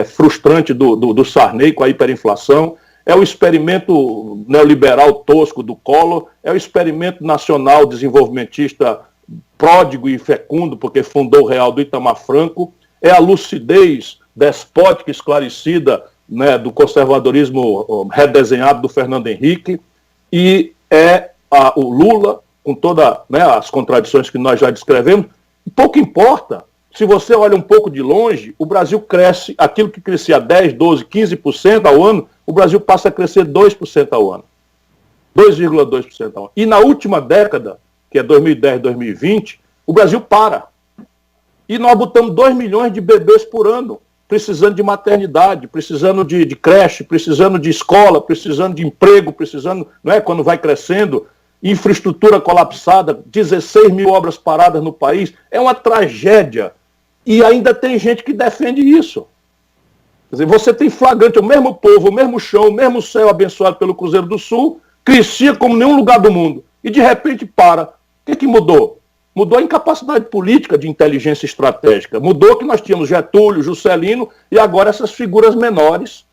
frustrante do Sarney com a hiperinflação, é o experimento neoliberal tosco do Collor, é o experimento nacional desenvolvimentista pródigo e fecundo, porque fundou o Real do Itamar Franco, é a lucidez despótica esclarecida, né, do conservadorismo redesenhado do Fernando Henrique, e é o Lula, com todas, né, as contradições que nós já descrevemos. Pouco importa. Se você olha um pouco de longe, o Brasil cresce, aquilo que crescia 10, 12, 15% ao ano, o Brasil passa a crescer 2% ao ano. 2,2% ao ano. E na última década, que é 2010, 2020, o Brasil para. E nós botamos 2 milhões de bebês por ano, precisando de maternidade, precisando de creche, precisando de escola, precisando de emprego, precisando, não é, quando vai crescendo, infraestrutura colapsada, 16 mil obras paradas no país. É uma tragédia. E ainda tem gente que defende isso. Quer dizer, você tem flagrante, o mesmo povo, o mesmo chão, o mesmo céu abençoado pelo Cruzeiro do Sul, crescia como nenhum lugar do mundo. E de repente para. O que mudou? Mudou a incapacidade política de inteligência estratégica. Mudou que nós tínhamos Getúlio, Juscelino e agora essas figuras menores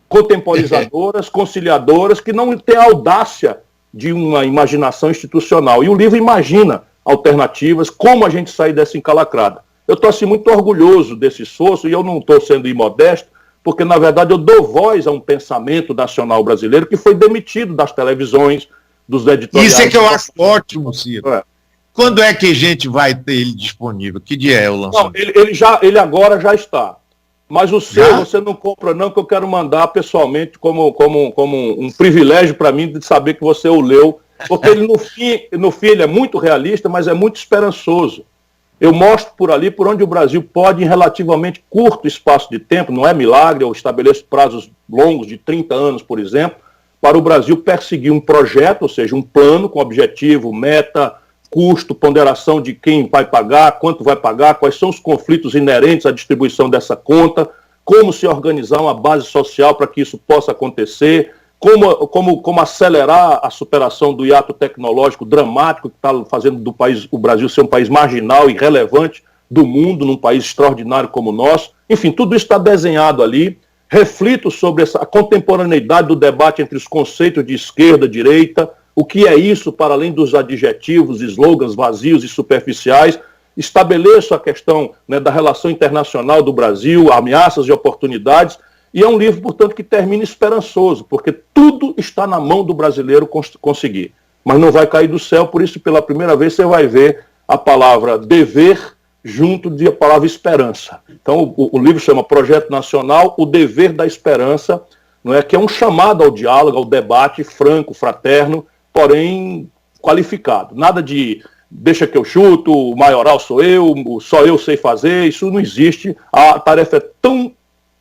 contemporizadoras, conciliadoras, que não têm a audácia de uma imaginação institucional. E o livro imagina alternativas, como a gente sair dessa encalacrada. Eu estou assim, muito orgulhoso desse esforço, e eu não estou sendo imodesto, porque, na verdade, eu dou voz a um pensamento nacional brasileiro que foi demitido das televisões, dos editoriais. Isso é que eu acho ótimo, Ciro. Quando é que a gente vai ter ele disponível? Que dia é o lançamento? Não, ele agora já está. Mas o seu você não compra não, que eu quero mandar pessoalmente como um privilégio para mim de saber que você o leu. Porque ele, no fim, ele é muito realista, mas é muito esperançoso. Eu mostro por ali por onde o Brasil pode, em relativamente curto espaço de tempo, não é milagre, eu estabeleço prazos longos de 30 anos, por exemplo, para o Brasil perseguir um projeto, ou seja, um plano com objetivo, meta, custo, ponderação de quem vai pagar, quanto vai pagar, quais são os conflitos inerentes à distribuição dessa conta, como se organizar uma base social para que isso possa acontecer, como acelerar a superação do hiato tecnológico dramático que está fazendo o Brasil ser um país marginal e relevante do mundo, num país extraordinário como o nosso. Enfim, tudo isso está desenhado ali. Reflito sobre a contemporaneidade do debate entre os conceitos de esquerda, direita, o que é isso para além dos adjetivos, slogans vazios e superficiais. Estabeleço a questão, né, da relação internacional do Brasil, ameaças e oportunidades. E é um livro, portanto, que termina esperançoso, porque tudo está na mão do brasileiro conseguir. Mas não vai cair do céu, por isso, pela primeira vez, você vai ver a palavra dever junto da palavra esperança. Então, o livro chama Projeto Nacional, o Dever da Esperança, não é, que é um chamado ao diálogo, ao debate franco, fraterno, porém qualificado. Nada de deixa que eu chuto, o maioral sou eu, só eu sei fazer, isso não existe. A tarefa é tão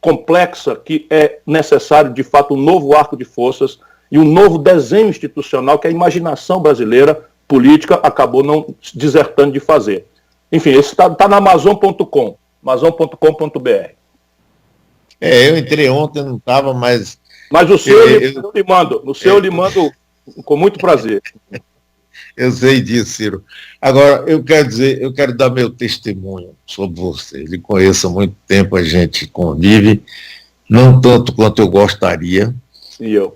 complexa que é necessário, de fato, um novo arco de forças e um novo desenho institucional que a imaginação brasileira política acabou não desertando de fazer. Enfim, esse está na Amazon.com, amazon.com.br. Eu entrei ontem, não estava, mas... Mas o seu eu lhe mando, eu lhe mando com muito prazer. Eu sei disso, Ciro. Agora, eu quero dar meu testemunho sobre você. Lhe conheço há muito tempo, a gente convive, não tanto quanto eu gostaria,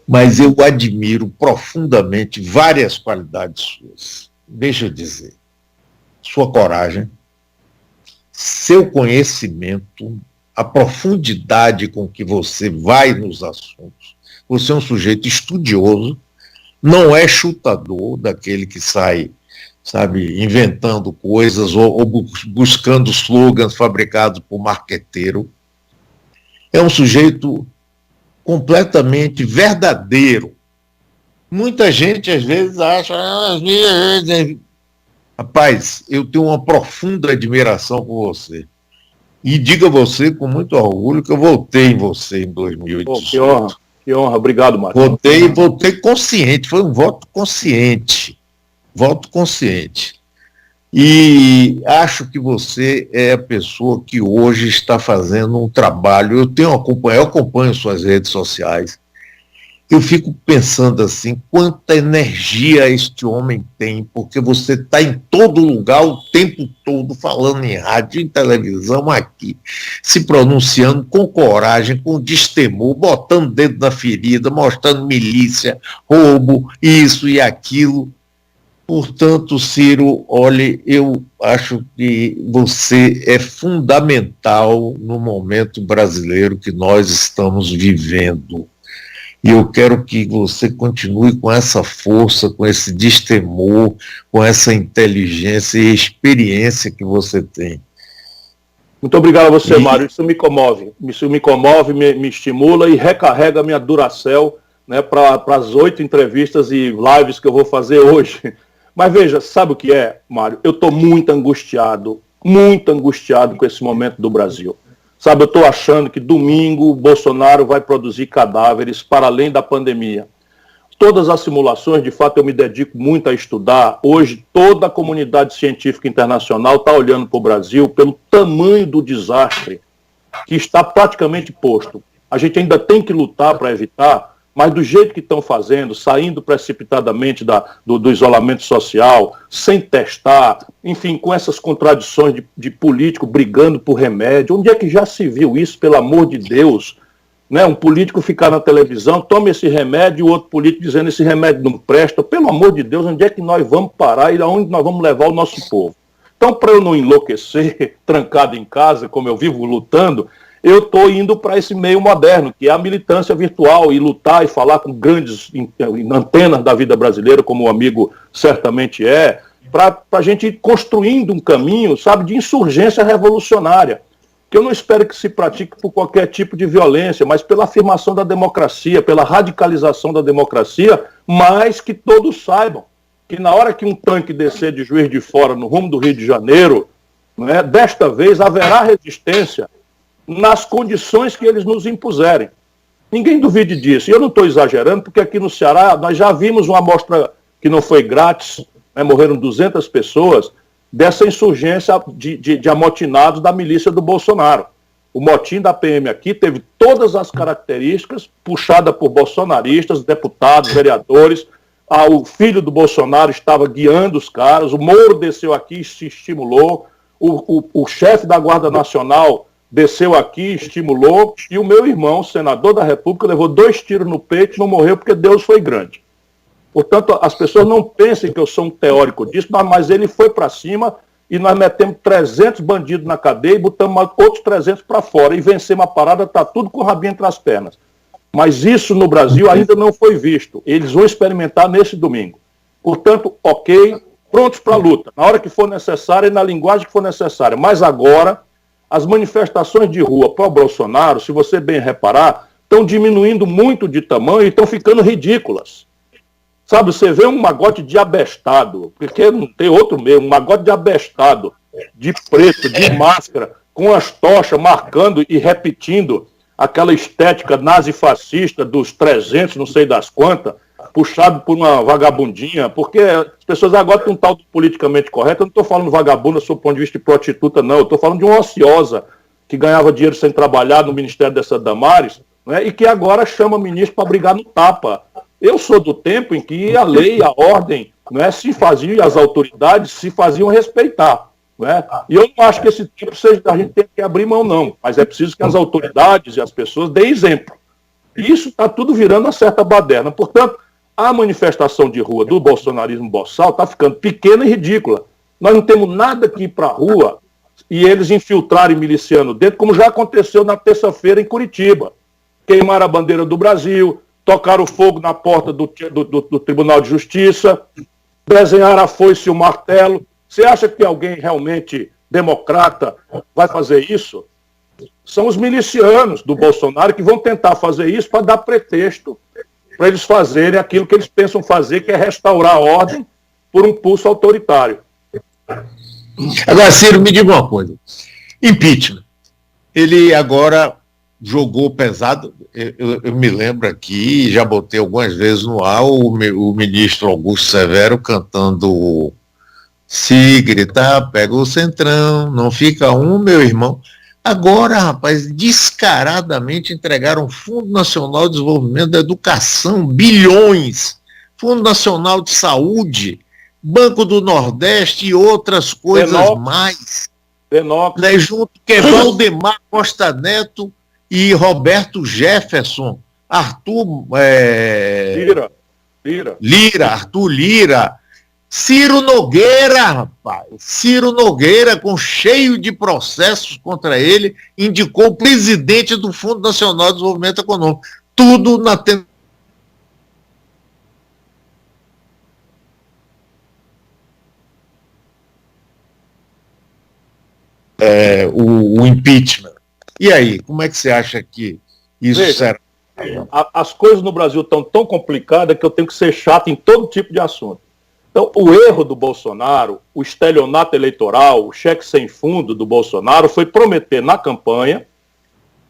mas eu admiro profundamente várias qualidades suas. Deixa eu dizer, sua coragem, seu conhecimento, a profundidade com que você vai nos assuntos. Você é um sujeito estudioso, não é chutador, daquele que sai, sabe, inventando coisas ou buscando slogans fabricados por marqueteiro. É um sujeito completamente verdadeiro. Muita gente, às vezes, acha... Rapaz, eu tenho uma profunda admiração por você. E digo a você com muito orgulho que eu votei em você em 2018. Que honra. Que honra, obrigado, Márcio. Votei consciente, foi um voto consciente. Voto consciente. E acho que você é a pessoa que hoje está fazendo um trabalho. Eu acompanho suas redes sociais. Eu fico pensando assim, quanta energia este homem tem, porque você está em todo lugar o tempo todo, falando em rádio, em televisão, aqui, se pronunciando com coragem, com destemor, botando dedo na ferida, mostrando milícia, roubo, isso e aquilo. Portanto, Ciro, olhe, eu acho que você é fundamental no momento brasileiro que nós estamos vivendo. E eu quero que você continue com essa força, com esse destemor, com essa inteligência e experiência que você tem. Muito obrigado a você, Mário. Isso me comove. Isso me comove, me estimula e recarrega minha Duracell, né, para as 8 entrevistas e lives que eu vou fazer hoje. Mas veja, sabe o que é, Mário? Eu estou muito angustiado com esse momento do Brasil. Sabe, eu estou achando que domingo o Bolsonaro vai produzir cadáveres para além da pandemia. Todas as simulações, de fato, eu me dedico muito a estudar. Hoje, toda a comunidade científica internacional está olhando para o Brasil pelo tamanho do desastre que está praticamente posto. A gente ainda tem que lutar para evitar, mas do jeito que estão fazendo, saindo precipitadamente do isolamento social, sem testar, enfim, com essas contradições de político brigando por remédio. Onde é que já se viu isso, pelo amor de Deus? né, um político ficar na televisão, tome esse remédio, e o outro político dizendo esse remédio não presta. Pelo amor de Deus, onde é que nós vamos parar e aonde nós vamos levar o nosso povo? Então, para eu não enlouquecer, trancado em casa, como eu vivo lutando, eu estou indo para esse meio moderno, que é a militância virtual, e lutar e falar com grandes antenas da vida brasileira, como o amigo certamente é, para a gente ir construindo um caminho, sabe, de insurgência revolucionária, que eu não espero que se pratique por qualquer tipo de violência, mas pela afirmação da democracia, pela radicalização da democracia, mas que todos saibam que na hora que um tanque descer de Juiz de Fora no rumo do Rio de Janeiro, né, desta vez haverá resistência nas condições que eles nos impuserem. Ninguém duvide disso. E eu não estou exagerando, porque aqui no Ceará nós já vimos uma amostra que não foi grátis, né, morreram 200 pessoas, dessa insurgência de amotinados da milícia do Bolsonaro. O motim da PM aqui teve todas as características, puxada por bolsonaristas, deputados, vereadores. O filho do Bolsonaro estava guiando os caras, o Moro desceu aqui e se estimulou, o chefe da Guarda Nacional desceu aqui, estimulou, e o meu irmão, senador da República, levou 2 tiros no peito e não morreu porque Deus foi grande. Portanto, as pessoas não pensem que eu sou um teórico disso, mas ele foi para cima e nós metemos 300 bandidos na cadeia e botamos outros 300 para fora e vencemos a parada, está tudo com o rabinho entre as pernas. Mas isso no Brasil ainda não foi visto. Eles vão experimentar nesse domingo. Portanto, ok, prontos para a luta, na hora que for necessária e na linguagem que for necessária. Mas agora, as manifestações de rua pró-Bolsonaro, se você bem reparar, estão diminuindo muito de tamanho e estão ficando ridículas. Sabe, você vê um magote de abestado, porque não tem outro meio, um magote de abestado, de preto, de máscara, com as tochas marcando e repetindo aquela estética nazifascista dos 300, não sei das quantas, puxado por uma vagabundinha, porque as pessoas agora têm um tal do politicamente correto. Eu não estou falando vagabunda sob o ponto de vista de prostituta, não. Eu estou falando de uma ociosa que ganhava dinheiro sem trabalhar no ministério dessa Damares, né, e que agora chama ministro para brigar no tapa. Eu sou do tempo em que a lei, a ordem, né, se faziam, e as autoridades se faziam respeitar. Né? E eu não acho que esse tempo a gente tem que abrir mão, não. Mas é preciso que as autoridades e as pessoas deem exemplo. E isso está tudo virando uma certa baderna. Portanto, a manifestação de rua do bolsonarismo boçal está ficando pequena e ridícula. Nós não temos nada que ir para a rua e eles infiltrarem miliciano dentro, como já aconteceu na terça-feira em Curitiba. Queimaram a bandeira do Brasil, tocaram fogo na porta do Tribunal de Justiça, desenharam a foice e o martelo. Você acha que alguém realmente democrata vai fazer isso? São os milicianos do Bolsonaro que vão tentar fazer isso para dar pretexto para eles fazerem aquilo que eles pensam fazer, que é restaurar a ordem por um pulso autoritário. Agora, Ciro, me diga uma coisa. Impeachment. Ele agora jogou pesado. Eu me lembro aqui, já botei algumas vezes no ar, o ministro Augusto Severo cantando: se gritar, pega o centrão, não fica um, meu irmão. Agora, rapaz, descaradamente entregaram Fundo Nacional de Desenvolvimento da Educação, bilhões, Fundo Nacional de Saúde, Banco do Nordeste e outras coisas mais. Né, junto que é Valdemar Costa Neto e Roberto Jefferson, Arthur Lira, Ciro Nogueira, rapaz. Ciro Nogueira, cheio de processos contra ele, indicou o presidente do Fundo Nacional de Desenvolvimento Econômico. Tudo na o impeachment. E aí, como é que você acha que isso será? As coisas no Brasil estão tão complicadas que eu tenho que ser chato em todo tipo de assunto. Então, o erro do Bolsonaro, o estelionato eleitoral, o cheque sem fundo do Bolsonaro foi prometer na campanha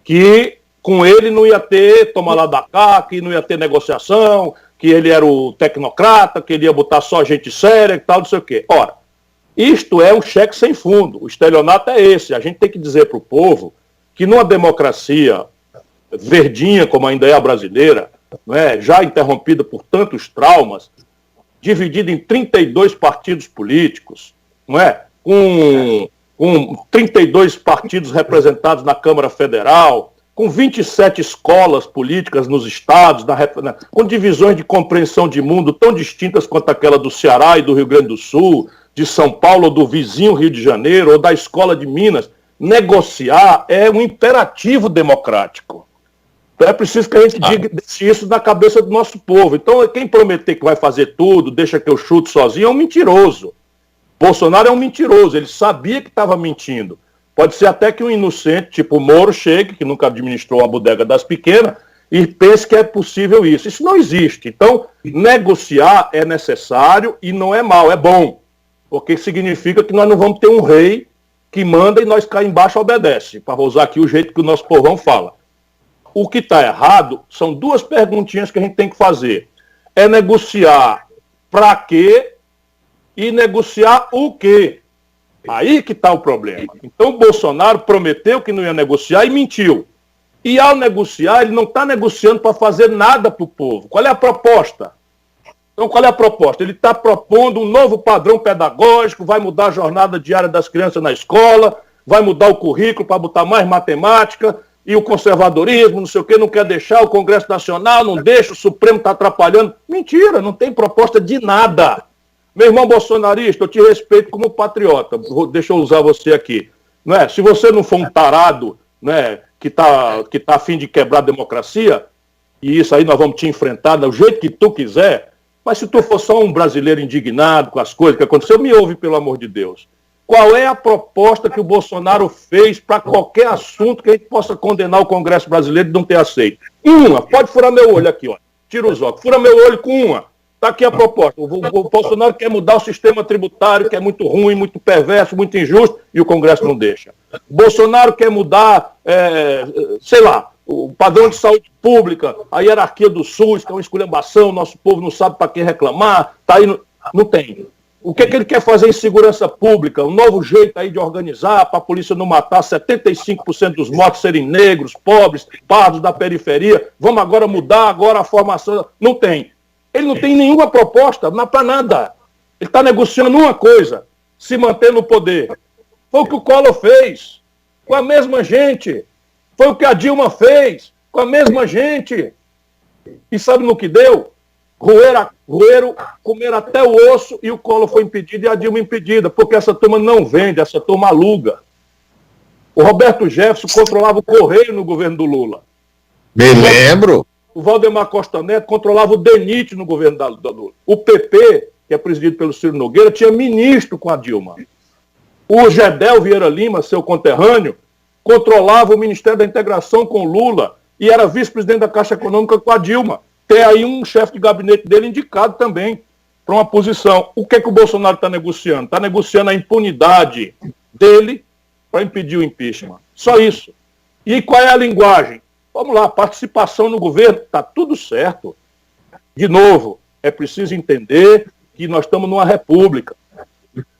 que com ele não ia ter toma lá da cá, que não ia ter negociação, que ele era o tecnocrata, que ele ia botar só gente séria e tal, não sei o quê. Ora, isto é um cheque sem fundo. O estelionato é esse. A gente tem que dizer para o povo que numa democracia verdinha, como ainda é a brasileira, não é, já interrompida por tantos traumas, dividida em 32 partidos políticos, não é? Com 32 partidos representados na Câmara Federal, com 27 escolas políticas nos estados, com divisões de compreensão de mundo tão distintas quanto aquela do Ceará e do Rio Grande do Sul, de São Paulo, ou do vizinho Rio de Janeiro, ou da escola de Minas, negociar é um imperativo democrático. Então é preciso que a gente deixe isso na cabeça do nosso povo. Então quem prometer que vai fazer tudo, deixa que eu chuto sozinho, é um mentiroso. Bolsonaro é um mentiroso, ele sabia que estava mentindo. Pode ser até que um inocente, tipo o Moro, chegue, que nunca administrou uma bodega das pequenas, e pense que é possível isso. Isso não existe. Então, negociar é necessário e não é mal, é bom. Porque significa que nós não vamos ter um rei que manda e nós cá embaixo obedece, para usar aqui o jeito que o nosso povão fala. O que está errado são duas perguntinhas que a gente tem que fazer. É negociar para quê e negociar o quê? Aí que está o problema. Então o Bolsonaro prometeu que não ia negociar e mentiu. E ao negociar, ele não está negociando para fazer nada para o povo. Qual é a proposta? Então qual é a proposta? Ele está propondo um novo padrão pedagógico, vai mudar a jornada diária das crianças na escola, vai mudar o currículo para botar mais matemática, e o conservadorismo, não sei o quê, não quer deixar, o Congresso Nacional não deixa, o Supremo está atrapalhando. Mentira, não tem proposta de nada. Meu irmão bolsonarista, eu te respeito como patriota, deixa eu usar você aqui. Não é? Se você não for um tarado, né, que tá a fim de quebrar a democracia, e isso aí nós vamos te enfrentar do jeito que tu quiser, mas se tu for só um brasileiro indignado com as coisas que aconteceu, me ouve, pelo amor de Deus. Qual é a proposta que o Bolsonaro fez para qualquer assunto que a gente possa condenar o Congresso brasileiro de não ter aceito? Uma, pode furar meu olho aqui, ó. Tira os óculos, fura meu olho com uma. Está aqui a proposta. O Bolsonaro quer mudar o sistema tributário, que é muito ruim, muito perverso, muito injusto, e o Congresso não deixa. O Bolsonaro quer mudar, sei lá, o padrão de saúde pública, a hierarquia do SUS, que é uma esculhambação, nosso povo não sabe para quem reclamar, tá aí não tem. O que ele quer fazer em segurança pública? Um novo jeito aí de organizar para a polícia não matar 75% dos mortos serem negros, pobres, pardos da periferia. Vamos agora mudar agora a formação. Não tem. Ele não tem nenhuma proposta, não para nada. Ele está negociando uma coisa, se manter no poder. Foi o que o Collor fez, com a mesma gente. Foi o que a Dilma fez, com a mesma gente. E sabe no que deu? Roeram, comeram até o osso e o Collor foi impedido e a Dilma impedida, porque essa turma não vende, essa turma aluga. O Roberto Jefferson controlava o Correio no governo do Lula. Me lembro. O Valdemar Costa Neto controlava o DENIT no governo da Lula. O PP, que é presidido pelo Ciro Nogueira, tinha ministro com a Dilma. O Gedel Vieira Lima, seu conterrâneo, controlava o Ministério da Integração com o Lula e era vice-presidente da Caixa Econômica com a Dilma. Tem aí um chefe de gabinete dele indicado também para uma posição. O que é que o Bolsonaro está negociando? Está negociando a impunidade dele para impedir o impeachment. Só isso. E qual é a linguagem? Vamos lá, participação no governo, está tudo certo. De novo, é preciso entender que nós estamos numa república,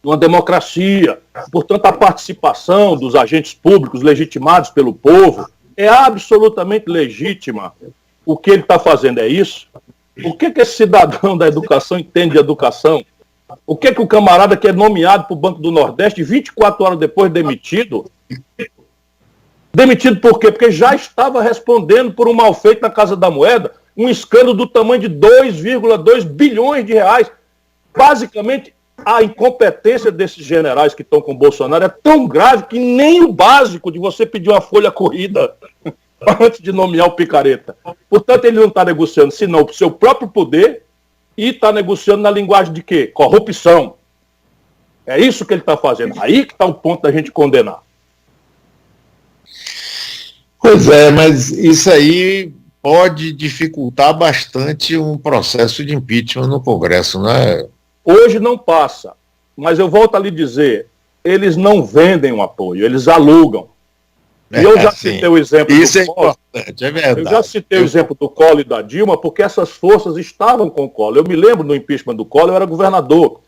numa democracia. Portanto, a participação dos agentes públicos legitimados pelo povo é absolutamente legítima. O que ele está fazendo é isso? O que esse cidadão da educação entende de educação? O que o camarada que é nomeado para o Banco do Nordeste, 24 horas depois demitido? Demitido por quê? Porque já estava respondendo por um mal feito na Casa da Moeda, um escândalo do tamanho de 2,2 bilhões de reais. Basicamente, a incompetência desses generais que estão com o Bolsonaro é tão grave que nem o básico de você pedir uma folha corrida antes de nomear o picareta. Portanto, ele não está negociando senão para o seu próprio poder e está negociando na linguagem de quê? Corrupção. É isso que ele está fazendo. Aí que está o ponto da gente condenar. Pois é, mas isso aí pode dificultar bastante um processo de impeachment no Congresso, não é? Hoje não passa, mas eu volto a lhe dizer, eles não vendem o apoio, eles alugam. E eu já citei o exemplo do Collor. É verdade. Eu já citei o exemplo do Collor e da Dilma, porque essas forças estavam com o Collor. Eu me lembro do impeachment do Collor, eu era governador.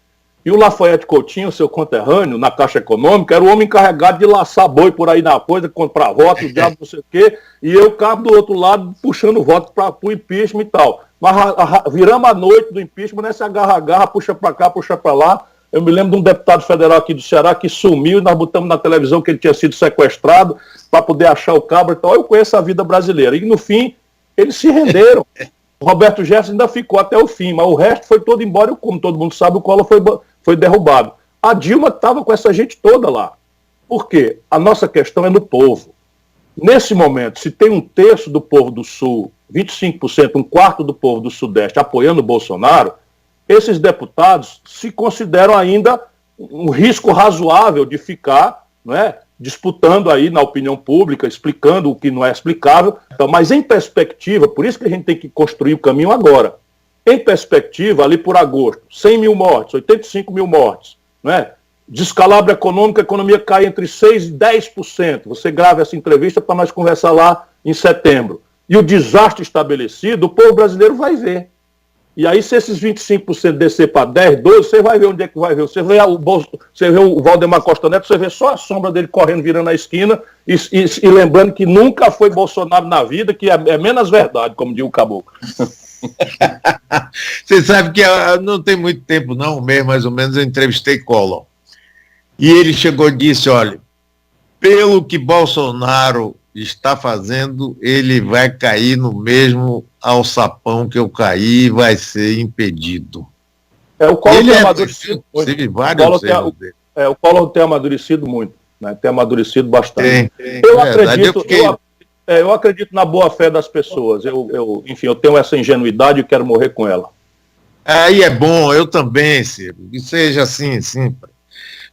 E o Lafayette Coutinho, seu conterrâneo, na Caixa Econômica, era o homem encarregado de laçar boi por aí na coisa, comprar voto, o diabo não sei o quê, e eu cabo do outro lado puxando voto para o impeachment e tal. Mas viramos a noite do impeachment nessa agarra-agarra, puxa para cá, puxa para lá, Eu me lembro de um deputado federal aqui do Ceará que sumiu e nós botamos na televisão que ele tinha sido sequestrado para poder achar o cabo. Então, eu conheço a vida brasileira. E, no fim, eles se renderam. O Roberto Jefferson ainda ficou até o fim, mas o resto foi todo embora e, como todo mundo sabe, o Collor foi derrubado. A Dilma estava com essa gente toda lá. Por quê? A nossa questão é no povo. Nesse momento, se tem um terço do povo do Sul, 25%, um quarto do povo do Sudeste apoiando o Bolsonaro, esses deputados se consideram ainda um risco razoável de ficar, não é, disputando aí na opinião pública, explicando o que não é explicável. Então, mas em perspectiva, por isso que a gente tem que construir o caminho agora. Em perspectiva, ali por agosto, 100 mil mortes, 85 mil mortes, não é? Descalabro econômico, a economia cai entre 6% e 10%. Você grava essa entrevista para nós conversar lá em setembro. E o desastre estabelecido, o povo brasileiro vai ver. E aí, se esses 25% descer para 10, 12, você vai ver onde é que vai ver. Você vê o Valdemar Costa Neto, você vê só a sombra dele correndo, virando a esquina, e lembrando que nunca foi Bolsonaro na vida, que é menos verdade, como diz o Caboclo. Você sabe que não tem muito tempo, não, um mês mais ou menos, eu entrevistei Collor. E ele chegou e disse, olha, pelo que Bolsonaro está fazendo, ele vai cair no mesmo alçapão que eu caí e vai ser impedido. O Collor tem amadurecido muito. O Collor tem amadurecido muito, né? Tem amadurecido bastante. Eu acredito na boa fé das pessoas. Enfim, eu tenho essa ingenuidade e quero morrer com ela. Aí é bom, eu também, Ciro. Que seja assim, sempre.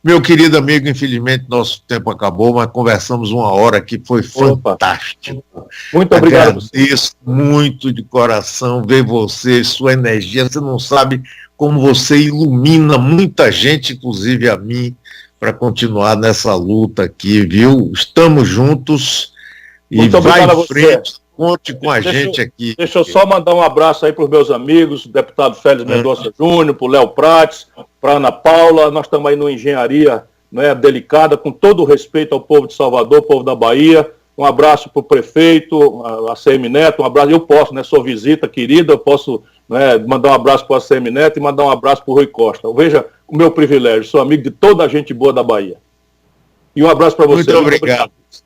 Meu querido amigo, infelizmente nosso tempo acabou, mas conversamos uma hora que foi fantástico. Muito obrigado. Agradeço muito de coração ver você, sua energia. Você não sabe como você ilumina muita gente, inclusive a mim, para continuar nessa luta aqui, viu? Estamos juntos e muito vai em frente. Conte com a gente aqui. Deixa eu só mandar um abraço aí para os meus amigos, o deputado Félix Mendonça Júnior, para o Léo Prates, para a Ana Paula. Nós estamos aí no Engenharia, né, Delicada, com todo o respeito ao povo de Salvador, povo da Bahia. Um abraço para o prefeito, a ACM Neto, um abraço. Eu posso, né, sou visita querida, eu posso, né, mandar um abraço para a ACM Neto e mandar um abraço para o Rui Costa. Veja o meu privilégio, sou amigo de toda a gente boa da Bahia. E um abraço para você. Muito obrigado.